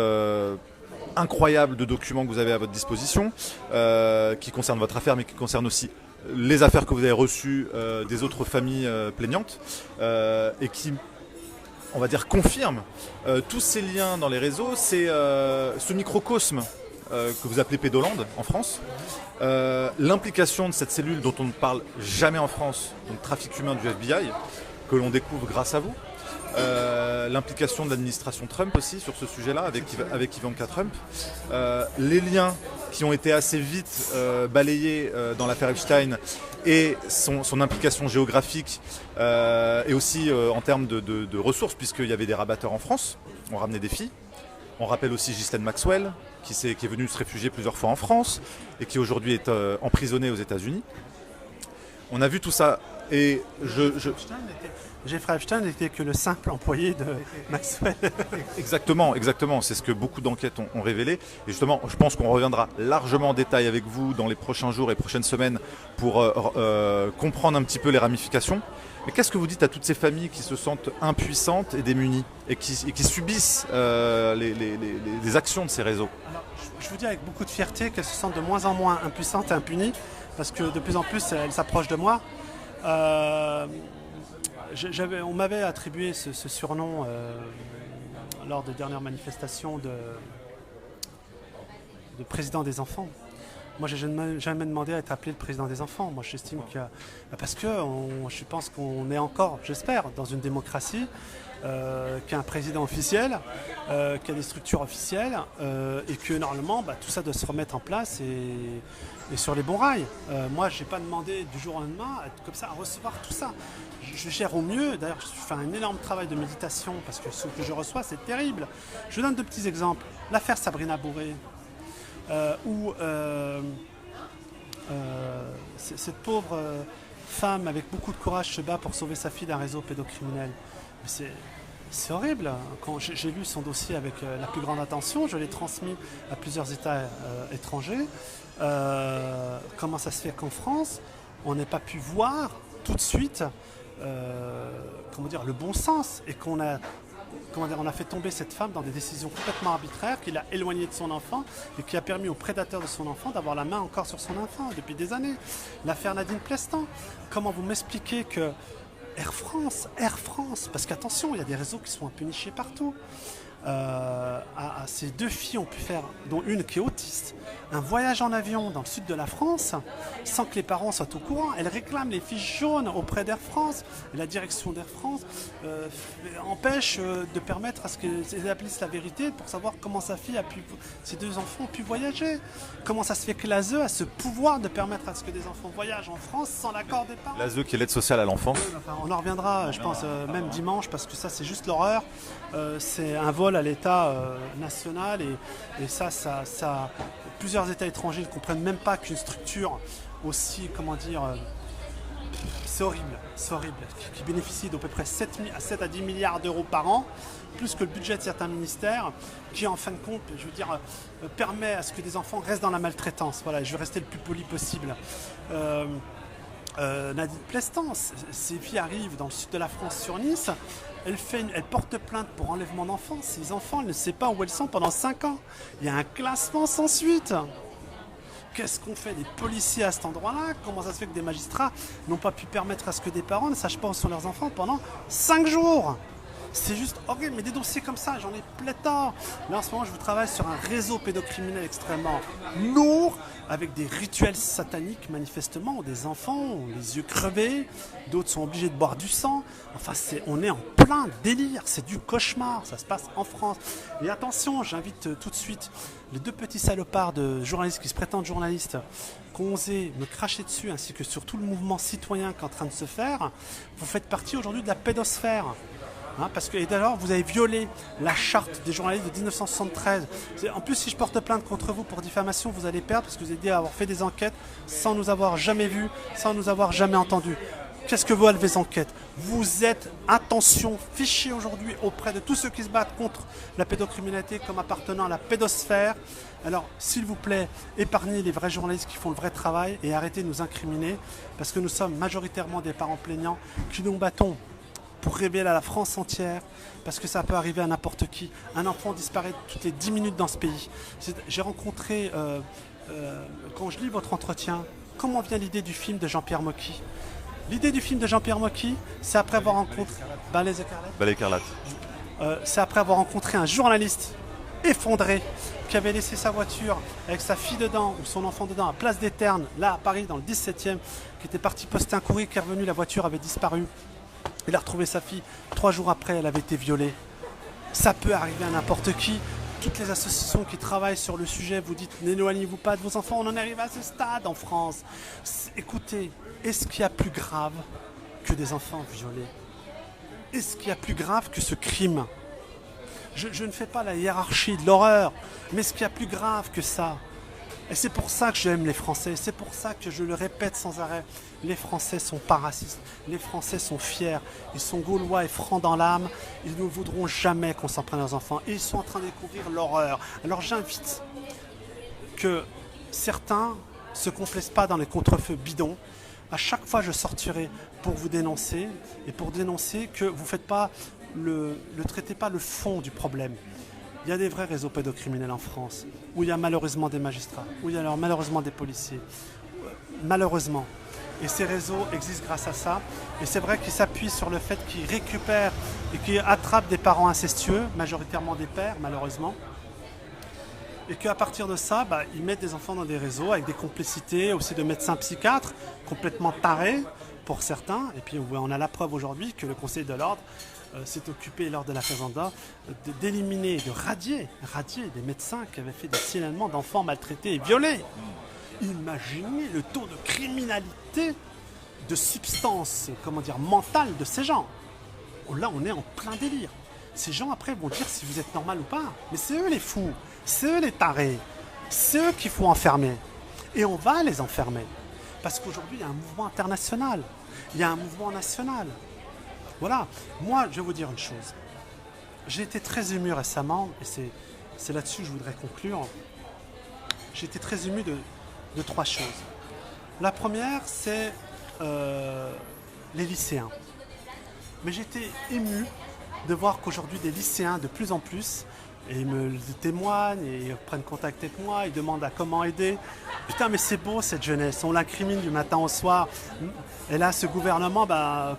incroyable de documents que vous avez à votre disposition, qui concernent votre affaire, mais qui concernent aussi les affaires que vous avez reçues des autres familles plaignantes, et qui, on va dire, confirment tous ces liens dans les réseaux. C'est ce microcosme que vous appelez Pédoland en France, l'implication de cette cellule dont on ne parle jamais en France, donc trafic humain du FBI, que l'on découvre grâce à vous, l'implication de l'administration Trump aussi sur ce sujet-là avec Ivanka Trump, les liens qui ont été assez vite balayés dans l'affaire Epstein et son implication géographique et aussi en termes de ressources, puisqu'il y avait des rabatteurs en France, on ramenait des filles. On rappelle aussi Ghislaine Maxwell qui est venue se réfugier plusieurs fois en France et qui aujourd'hui est emprisonnée aux États-Unis. On a vu tout ça et Jeffrey Epstein n'était que le simple employé de Maxwell. Exactement. C'est ce que beaucoup d'enquêtes ont révélé. Et justement, je pense qu'on reviendra largement en détail avec vous dans les prochains jours et prochaines semaines pour comprendre un petit peu les ramifications. Mais qu'est-ce que vous dites à toutes ces familles qui se sentent impuissantes et démunies et qui subissent les actions de ces réseaux? Alors, je vous dis avec beaucoup de fierté qu'elles se sentent de moins en moins impuissantes et impunies parce que de plus en plus elles s'approchent de moi. On m'avait attribué ce surnom lors des dernières manifestations de président des enfants. Moi, je n'ai jamais demandé à être appelé le président des enfants. Moi, j'estime que... Parce que je pense qu'on est encore, j'espère, dans une démocratie qui a un président officiel, qui a des structures officielles, et que normalement, tout ça doit se remettre en place et sur les bons rails. Moi, je n'ai pas demandé du jour au lendemain à être comme ça, à recevoir tout ça. Je gère au mieux. D'ailleurs, je fais un énorme travail de méditation parce que ce que je reçois, c'est terrible. Je vous donne deux petits exemples. L'affaire Sabrina Bourré, où cette pauvre femme avec beaucoup de courage se bat pour sauver sa fille d'un réseau pédocriminel. C'est horrible. Quand j'ai lu son dossier avec la plus grande attention, je l'ai transmis à plusieurs États étrangers. Comment ça se fait qu'en France, on n'ait pas pu voir tout de suite le bon sens et on a fait tomber cette femme dans des décisions complètement arbitraires qui l'a éloignée de son enfant et qui a permis aux prédateurs de son enfant d'avoir la main encore sur son enfant depuis des années. L'affaire Nadine Plestan. Comment vous m'expliquez que Air France, parce qu'attention, il y a des réseaux qui sont impunichés partout. Ces deux filles ont pu faire, dont une qui est autiste, un voyage en avion dans le sud de la France sans que les parents soient au courant. Elles réclament les fiches jaunes auprès d'Air France. Et la direction d'Air France empêche de permettre à ce qu'ils établissent la vérité pour savoir comment ces deux enfants ont pu voyager. Comment ça se fait que l'ASE a ce pouvoir de permettre à ce que des enfants voyagent en France sans l'accord des parents? L'ASE qui est l'aide sociale à l'enfance. On en reviendra, je pense, même dimanche, parce que ça, c'est juste l'horreur. C'est un vol à l'État national et ça, plusieurs États étrangers ne comprennent même pas qu'une structure aussi, c'est horrible, qui bénéficie d'à peu près 7 à 10 milliards d'euros par an, plus que le budget de certains ministères, qui en fin de compte, permet à ce que des enfants restent dans la maltraitance. Voilà, je vais rester le plus poli possible. Nadine Plestan, ses filles arrivent dans le sud de la France sur Nice, elle porte plainte pour enlèvement d'enfants. Ces enfants, elle ne sait pas où elles sont pendant 5 ans. Il y a un classement sans suite. Qu'est-ce qu'on fait des policiers à cet endroit-là? Comment ça se fait que des magistrats n'ont pas pu permettre à ce que des parents ne sachent pas où sont leurs enfants pendant 5 jours? C'est juste horrible, mais des dossiers comme ça, j'en ai pléthore. Là en ce moment, je vous travaille sur un réseau pédocriminel extrêmement lourd, avec des rituels sataniques manifestement, des enfants ont les yeux crevés, d'autres sont obligés de boire du sang. Enfin, on est en plein délire, c'est du cauchemar, ça se passe en France. Et attention, j'invite tout de suite les deux petits salopards de journalistes qui se prétendent journalistes, qui ont osé me cracher dessus, ainsi que sur tout le mouvement citoyen qui est en train de se faire. Vous faites partie aujourd'hui de la pédosphère. Parce que, et d'ailleurs, vous avez violé la charte des journalistes de 1973. En plus, si je porte plainte contre vous pour diffamation, vous allez perdre parce que vous avez dit avoir fait des enquêtes sans nous avoir jamais vus, sans nous avoir jamais entendus. Qu'est-ce que valent les enquêtes? Vous êtes, attention, fichés aujourd'hui auprès de tous ceux qui se battent contre la pédocriminalité comme appartenant à la pédosphère. Alors, s'il vous plaît, épargnez les vrais journalistes qui font le vrai travail et arrêtez de nous incriminer parce que nous sommes majoritairement des parents plaignants qui nous battons pour révéler à la France entière, parce que ça peut arriver à n'importe qui. Un enfant disparaît toutes les 10 minutes dans ce pays. J'ai rencontré, quand je lis votre entretien, comment vient l'idée du film de Jean-Pierre Mocky? L'idée du film de Jean-Pierre Mocky, c'est après avoir rencontré... Balais écarlates. Balais écarlate. C'est après avoir rencontré un journaliste effondré qui avait laissé sa voiture avec sa fille dedans ou son enfant dedans à Place des Ternes, là à Paris, dans le 17e, qui était parti poster un courrier, qui est revenu, la voiture avait disparu. Il a retrouvé sa fille. 3 jours après, elle avait été violée. Ça peut arriver à n'importe qui. Toutes les associations qui travaillent sur le sujet vous dites n'éloignez-vous pas de vos enfants. On en arrive à ce stade en France. Écoutez, est-ce qu'il y a plus grave que des enfants violés? Est-ce qu'il y a plus grave que ce crime? Je ne fais pas la hiérarchie de l'horreur, mais est-ce qu'il y a plus grave que ça? Et c'est pour ça que j'aime les Français, c'est pour ça que je le répète sans arrêt. Les Français sont pas racistes, les Français sont fiers, ils sont gaulois et francs dans l'âme, ils ne voudront jamais qu'on s'en prenne aux enfants. Et ils sont en train de découvrir l'horreur. Alors j'invite que certains ne se complaisent pas dans les contrefeux bidons. À chaque fois je sortirai pour vous dénoncer, et pour dénoncer que vous faites pas ne traitez pas le fond du problème. Il y a des vrais réseaux pédocriminels en France, où il y a malheureusement des magistrats, où il y a malheureusement des policiers. Malheureusement. Et ces réseaux existent grâce à ça. Et c'est vrai qu'ils s'appuient sur le fait qu'ils récupèrent et qu'ils attrapent des parents incestueux, majoritairement des pères, malheureusement. Et qu'à partir de ça, ils mettent des enfants dans des réseaux avec des complicités aussi de médecins psychiatres, complètement tarés pour certains. Et puis on a la preuve aujourd'hui que le Conseil de l'ordre s'est occupé lors de la Fazenda d'éliminer, de radier des médecins qui avaient fait des signalements d'enfants maltraités et violés. Imaginez le taux de criminalité, de substance, mentale de ces gens. Là, on est en plein délire. Ces gens, après, vont dire si vous êtes normal ou pas. Mais c'est eux les fous, c'est eux les tarés, c'est eux qu'il faut enfermer. Et on va les enfermer. Parce qu'aujourd'hui, il y a un mouvement international, il y a un mouvement national. Voilà, moi je vais vous dire une chose. J'ai été très ému récemment, et c'est là-dessus que je voudrais conclure. J'ai été très ému de 3 choses. La première, c'est les lycéens. Mais j'ai été ému de voir qu'aujourd'hui des lycéens de plus en plus, et ils me témoignent, et ils prennent contact avec moi, ils demandent à comment aider. Putain, mais c'est beau cette jeunesse, on l'incrimine du matin au soir. Et là, ce gouvernement,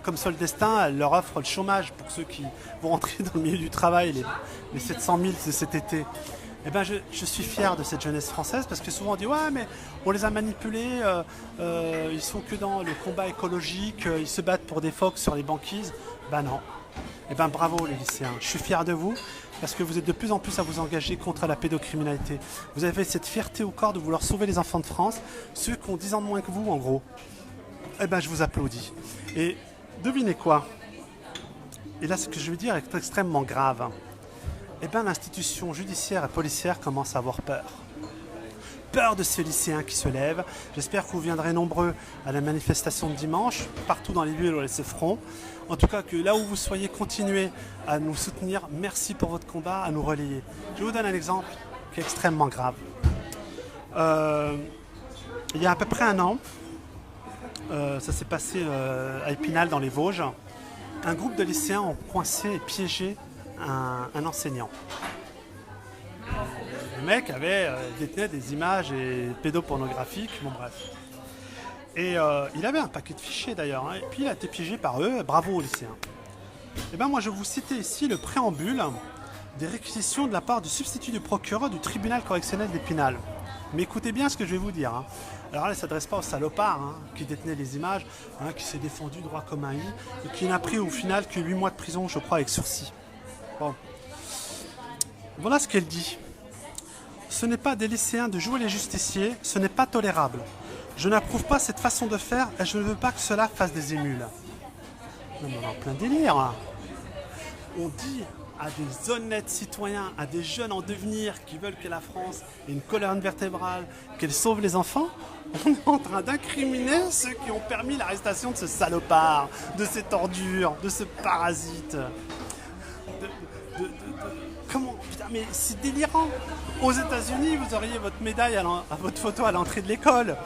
comme seul destin, elle leur offre le chômage pour ceux qui vont rentrer dans le milieu du travail, les 700 000 de cet été. Eh ben, je suis fier de cette jeunesse française parce que souvent on dit ouais mais on les a manipulés, ils sont que dans le combat écologique, ils se battent pour des phoques sur les banquises. Ben non. Eh ben bravo les lycéens, je suis fier de vous parce que vous êtes de plus en plus à vous engager contre la pédocriminalité. Vous avez cette fierté au corps de vouloir sauver les enfants de France, ceux qui ont 10 ans de moins que vous en gros. Eh ben je vous applaudis. Et devinez quoi? Et là ce que je veux dire est extrêmement grave. Eh bien, l'institution judiciaire et policière commence à avoir peur. Peur de ces lycéens qui se lèvent. J'espère que vous viendrez nombreux à la manifestation de dimanche, partout dans les lieux où elles se feront. En tout cas, que là où vous soyez, continuez à nous soutenir. Merci pour votre combat, à nous relayer. Je vous donne un exemple qui est extrêmement grave. Il y a à peu près un an, ça s'est passé à Épinal, dans les Vosges. Un groupe de lycéens ont coincé et piégé un enseignant. Le mec détenait des images pédopornographiques, bon bref. Et il avait un paquet de fichiers d'ailleurs, hein, et puis il a été piégé par eux, bravo aux lycéens. Eh bien, moi, je vais vous citer ici le préambule des réquisitions de la part du substitut du procureur du tribunal correctionnel d'Épinal. Mais écoutez bien ce que je vais vous dire. Alors là, elle ne s'adresse pas au salopard qui détenait les images, qui s'est défendu droit comme un i, et qui n'a pris au final que 8 mois de prison, je crois, avec sursis. Bon. Voilà ce qu'elle dit. Ce n'est pas des lycéens de jouer les justiciers, ce n'est pas tolérable. Je n'approuve pas cette façon de faire et je ne veux pas que cela fasse des émules. Non mais on est en plein délire. On dit à des honnêtes citoyens, à des jeunes en devenir qui veulent que la France ait une colonne vertébrale, qu'elle sauve les enfants, on est en train d'incriminer ceux qui ont permis l'arrestation de ce salopard, de cette ordure, de ce parasite. Comment? Putain, mais c'est délirant. Aux États-Unis, vous auriez votre médaille à votre photo à l'entrée de l'école.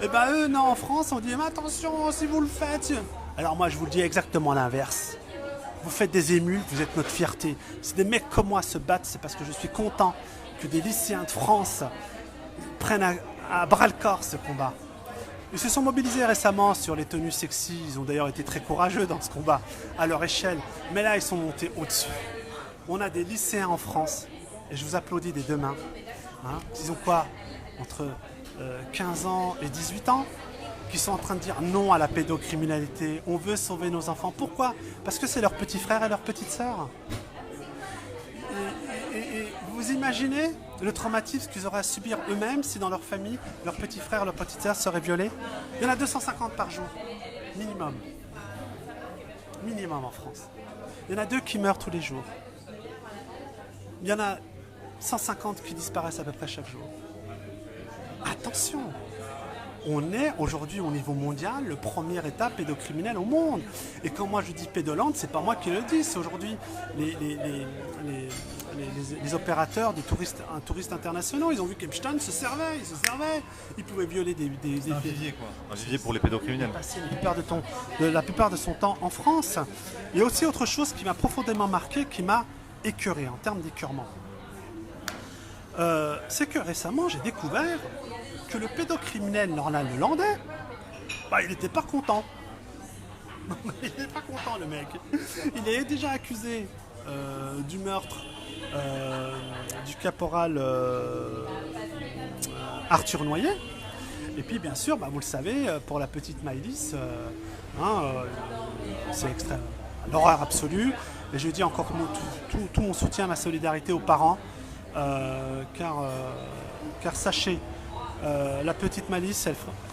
Et ben eux, non, en France, on dit mais attention, si vous le faites. Alors moi, je vous le dis exactement l'inverse. Vous faites des émules, vous êtes notre fierté. Si des mecs comme moi se battent, c'est parce que je suis content que des lycéens de France prennent à bras le corps ce combat. Ils se sont mobilisés récemment sur les tenues sexy. Ils ont d'ailleurs été très courageux dans ce combat, à leur échelle. Mais là, ils sont montés au-dessus. On a des lycéens en France, et je vous applaudis des deux mains. Ils ont quoi? Entre 15 ans et 18 ans, qui sont en train de dire non à la pédocriminalité. On veut sauver nos enfants. Pourquoi? Parce que c'est leurs petits frères et leurs petites sœurs. Et vous imaginez le traumatisme qu'ils auraient à subir eux-mêmes si dans leur famille, leurs petits frères et leurs petites sœurs seraient violés? Il y en a 250 par jour, minimum. Minimum en France. Il y en a 2 qui meurent tous les jours. Il y en a 150 qui disparaissent à peu près chaque jour. Attention! On est aujourd'hui au niveau mondial le premier État pédocriminel au monde. Et quand moi je dis pédolande, c'est pas moi qui le dis, c'est aujourd'hui les opérateurs de touristes internationaux. Ils ont vu qu'Epstein se servait, il pouvait violer des un vivier quoi. Un vivier pour les pédocriminels. Il passait la plupart de son temps en France. Il y a aussi autre chose qui m'a profondément marqué, qui m'a écœuré en termes d'écœurement. C'est que récemment j'ai découvert que le pédocriminel Norland Lelandais, il n'était pas content. Il n'était pas content le mec. Il est déjà accusé du meurtre du caporal Arthur Noyer. Et puis bien sûr, vous le savez, pour la petite Maëlys, c'est extrême. L'horreur absolue. Et je dis encore tout mon soutien, ma solidarité aux parents, car sachez, la petite Maëlys,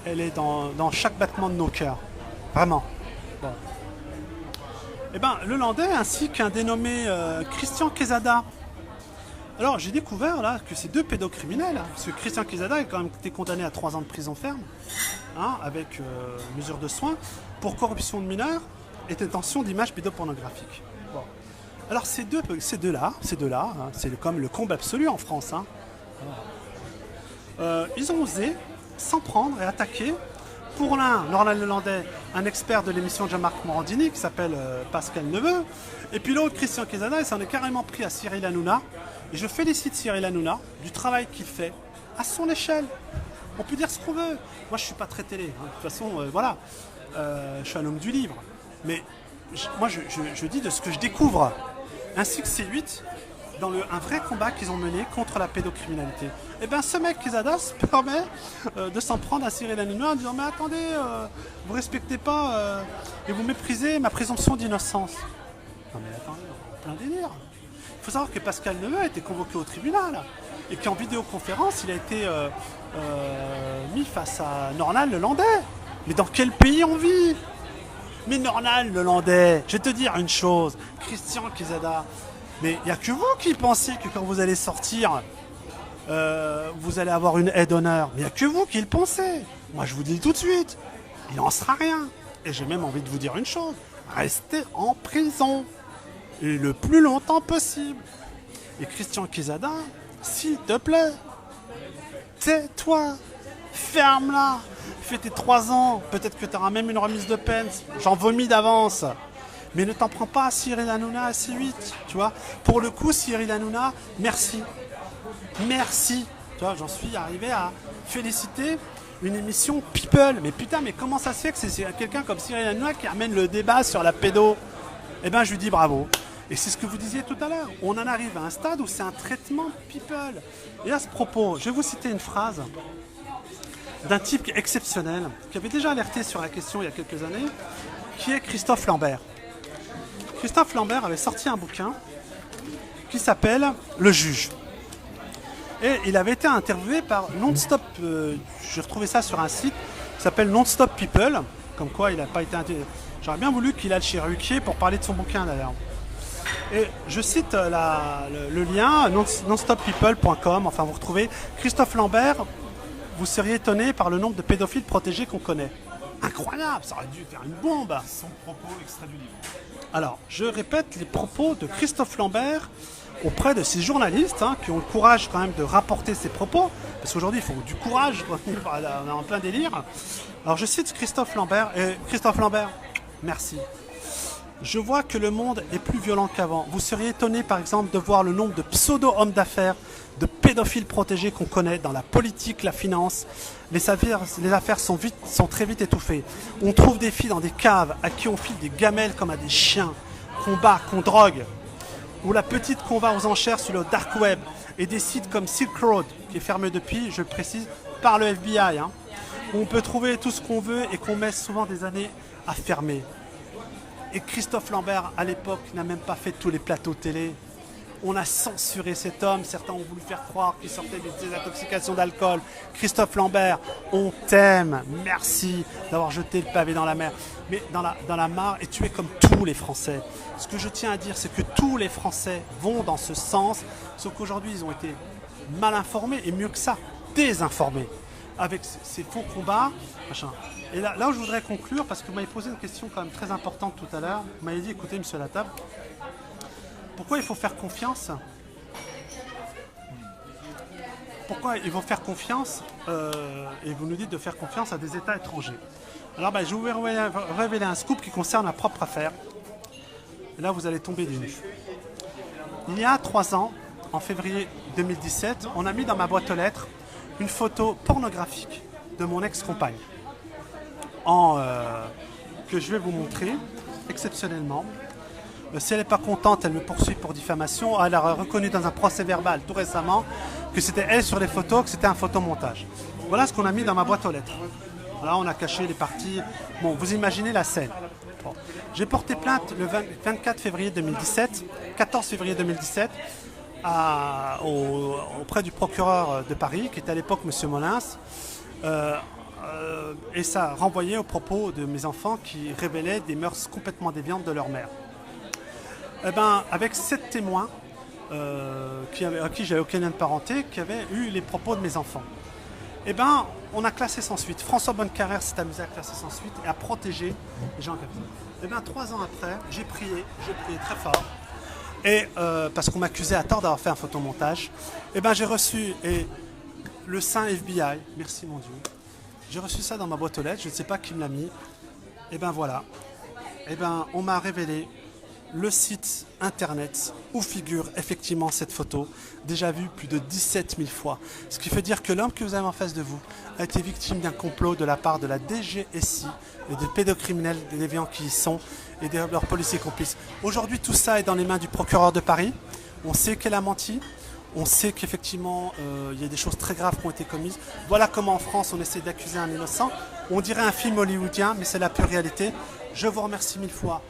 elle est dans chaque battement de nos cœurs. Vraiment. Bon. Eh bien, le Landais, ainsi qu'un dénommé Christian Quesada. Alors, j'ai découvert là que ces 2 pédocriminels, parce que Christian Quesada a quand même été condamné à 3 ans de prison ferme, avec mesure de soins, pour corruption de mineurs et détention d'images pédopornographiques. Bon. Alors, ces deux-là, c'est comme le comble absolu en France. Ils ont osé s'en prendre et attaquer. Pour l'un, Norland Lelandais, un expert de l'émission de Jean-Marc Morandini qui s'appelle Pascal Neveu. Et puis l'autre, Christian Quesada, il s'en est carrément pris à Cyril Hanouna. Et je félicite Cyril Hanouna du travail qu'il fait à son échelle. On peut dire ce qu'on veut. Moi, je ne suis pas très télé. De toute façon, voilà. Je suis un homme du livre. Mais moi, je dis de ce que je découvre. Ainsi que C8, dans un vrai combat qu'ils ont mené contre la pédocriminalité. Et bien ce mec Quesada se permet de s'en prendre à Cyril Hanouna en disant mais attendez, vous respectez pas et vous méprisez ma présomption d'innocence. Non mais attendez, on est en plein délire. Il faut savoir que Pascal Neveu a été convoqué au tribunal et qu'en vidéoconférence il a été mis face à Norland Lelandais. Mais dans quel pays on vit? Mais Norland Lelandais, je vais te dire une chose, Christian Quesada, mais il n'y a que vous qui pensez que quand vous allez sortir, vous allez avoir une aide d'honneur. Mais il n'y a que vous qui le pensez. Moi, je vous dis tout de suite, il n'en sera rien. Et j'ai même envie de vous dire une chose, restez en prison. Et le plus longtemps possible. Et Christian Quesada, s'il te plaît, tais-toi, ferme-la. Fais tes 3 ans, peut-être que tu auras même une remise de peine. J'en vomis d'avance. Mais ne t'en prends pas à Cyril Hanouna à C8, tu vois. Pour le coup, Cyril Hanouna, merci. Merci. Tu vois, j'en suis arrivé à féliciter une émission People. Mais putain, mais comment ça se fait que c'est quelqu'un comme Cyril Hanouna qui amène le débat sur la pédo? eh ben, je lui dis bravo. Et c'est ce que vous disiez tout à l'heure. On en arrive à un stade où c'est un traitement people. Et à ce propos, je vais vous citer une phrase d'un type exceptionnel, qui avait déjà alerté sur la question il y a quelques années, qui est Christophe Lambert. Christophe Lambert avait sorti un bouquin qui s'appelle Le Juge. Et il avait été interviewé par Nonstop, j'ai retrouvé ça sur un site qui s'appelle Nonstop People, comme quoi il n'a pas été interviewé. J'aurais bien voulu qu'il aille chez Ruquier pour parler de son bouquin d'ailleurs. Et je cite le lien nonstoppeople.com, enfin vous retrouvez Christophe Lambert, vous seriez étonné par le nombre de pédophiles protégés qu'on connaît. Incroyable, ça aurait dû faire une bombe. Son propos extrait du livre. Alors, je répète les propos de Christophe Lambert auprès de ces journalistes qui ont le courage quand même de rapporter ces propos, parce qu'aujourd'hui il faut du courage, on est en plein délire. Alors je cite Christophe Lambert, et Christophe Lambert, merci. Je vois que le monde est plus violent qu'avant. Vous seriez étonné par exemple de voir le nombre de pseudo-hommes d'affaires, de pédophiles protégés qu'on connaît dans la politique, la finance. Les affaires sont très vite étouffées. On trouve des filles dans des caves à qui on file des gamelles comme à des chiens, qu'on bat, qu'on drogue. Ou la petite qu'on va aux enchères sur le dark web. Et des sites comme Silk Road, qui est fermé depuis, je le précise, par le FBI. Où on peut trouver tout ce qu'on veut et qu'on met souvent des années à fermer. Et Christophe Lambert, à l'époque, n'a même pas fait tous les plateaux télé. On a censuré cet homme. Certains ont voulu faire croire qu'il sortait des désintoxications d'alcool. Christophe Lambert, on t'aime. Merci d'avoir jeté le pavé dans la mer. Mais dans la mare, et tu es comme tous les Français. Ce que je tiens à dire, c'est que tous les Français vont dans ce sens. Sauf qu'aujourd'hui, ils ont été mal informés et mieux que ça, désinformés. Avec ces faux combats, machin. Et là où je voudrais conclure, parce que vous m'avez posé une question quand même très importante tout à l'heure. Vous m'avez dit, écoutez, monsieur Latable, pourquoi il faut faire confiance? Pourquoi ils vont faire confiance et vous nous dites de faire confiance à des États étrangers? Alors je vais vous révéler un scoop qui concerne ma propre affaire. Et là, vous allez tomber des nues. Il y a 3 ans, en février 2017, on a mis dans ma boîte aux lettres une photo pornographique de mon ex-compagne. Que je vais vous montrer exceptionnellement. Si elle n'est pas contente, elle me poursuit pour diffamation. Elle a reconnu dans un procès verbal tout récemment que c'était elle sur les photos, que c'était un photomontage. Voilà ce qu'on a mis dans ma boîte aux lettres. Là, on a caché les parties. Bon, vous imaginez la scène. Bon. J'ai porté plainte le 24 février 2017, 14 février 2017, auprès du procureur de Paris, qui était à l'époque M. Molins. Et ça renvoyait aux propos de mes enfants qui révélaient des mœurs complètement déviantes de leur mère. Eh ben, avec 7 témoins à qui j'avais aucun lien de parenté, qui avaient eu les propos de mes enfants. Eh ben, on a classé sans suite. François Bonnecarrère s'est amusé à classer sans suite et à protéger les gens comme ça. Eh ben, 3 ans après, j'ai prié très fort. Et parce qu'on m'accusait à tort d'avoir fait un photomontage. Eh ben, j'ai reçu le Saint FBI, merci mon Dieu. J'ai reçu ça dans ma boîte aux lettres, je ne sais pas qui me l'a mis. Et ben voilà. Et ben on m'a révélé le site internet où figure effectivement cette photo, déjà vue plus de 17 000 fois. Ce qui fait dire que l'homme que vous avez en face de vous a été victime d'un complot de la part de la DGSI et des pédocriminels, des déviants qui y sont et de leurs policiers complices. Aujourd'hui, tout ça est dans les mains du procureur de Paris. On sait qu'elle a menti. On sait qu'effectivement, il y a des choses très graves qui ont été commises. Voilà comment en France, on essaie d'accuser un innocent. On dirait un film hollywoodien, mais c'est la pure réalité. Je vous remercie 1000 fois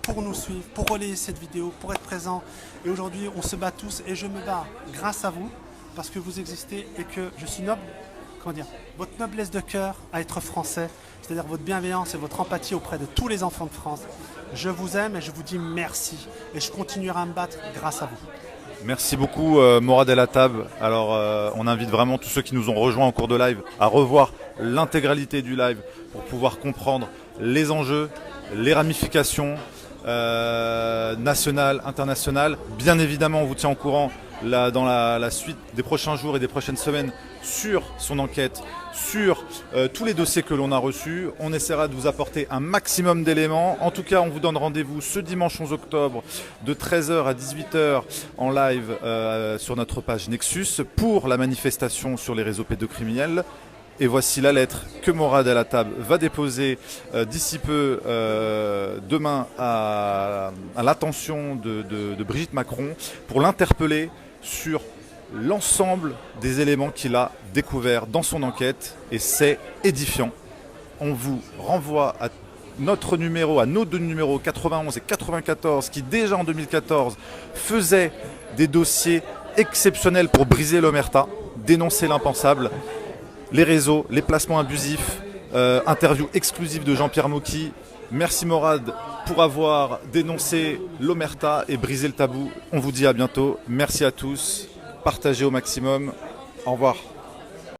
pour nous suivre, pour relayer cette vidéo, pour être présent. Et aujourd'hui, on se bat tous et je me bats grâce à vous, parce que vous existez et que je suis noble. Comment dire, votre noblesse de cœur à être français, c'est-à-dire votre bienveillance et votre empathie auprès de tous les enfants de France. Je vous aime et je vous dis merci. Et je continuerai à me battre grâce à vous. Merci beaucoup Morad El Hattab. Alors on invite vraiment tous ceux qui nous ont rejoints en cours de live à revoir l'intégralité du live pour pouvoir comprendre les enjeux, les ramifications nationales, internationales. Bien évidemment, on vous tient au courant dans la suite des prochains jours et des prochaines semaines sur son enquête, sur tous les dossiers que l'on a reçus. On essaiera de vous apporter un maximum d'éléments. En tout cas, on vous donne rendez-vous ce dimanche 11 octobre de 13h à 18h en live sur notre page Nexus pour la manifestation sur les réseaux pédocriminels. Et voici la lettre que Morad El Hattab va déposer d'ici peu demain à l'attention de Brigitte Macron pour l'interpeller sur l'ensemble des éléments qu'il a découverts dans son enquête, et c'est édifiant. On vous renvoie à notre numéro, à nos deux numéros 91 et 94 qui déjà en 2014 faisaient des dossiers exceptionnels pour briser l'omerta, dénoncer l'impensable, les réseaux, les placements abusifs, interview exclusive de Jean-Pierre Mocky. Merci Morad pour avoir dénoncé l'omerta et brisé le tabou. On vous dit à bientôt. Merci à tous. Partagez au maximum. Au revoir.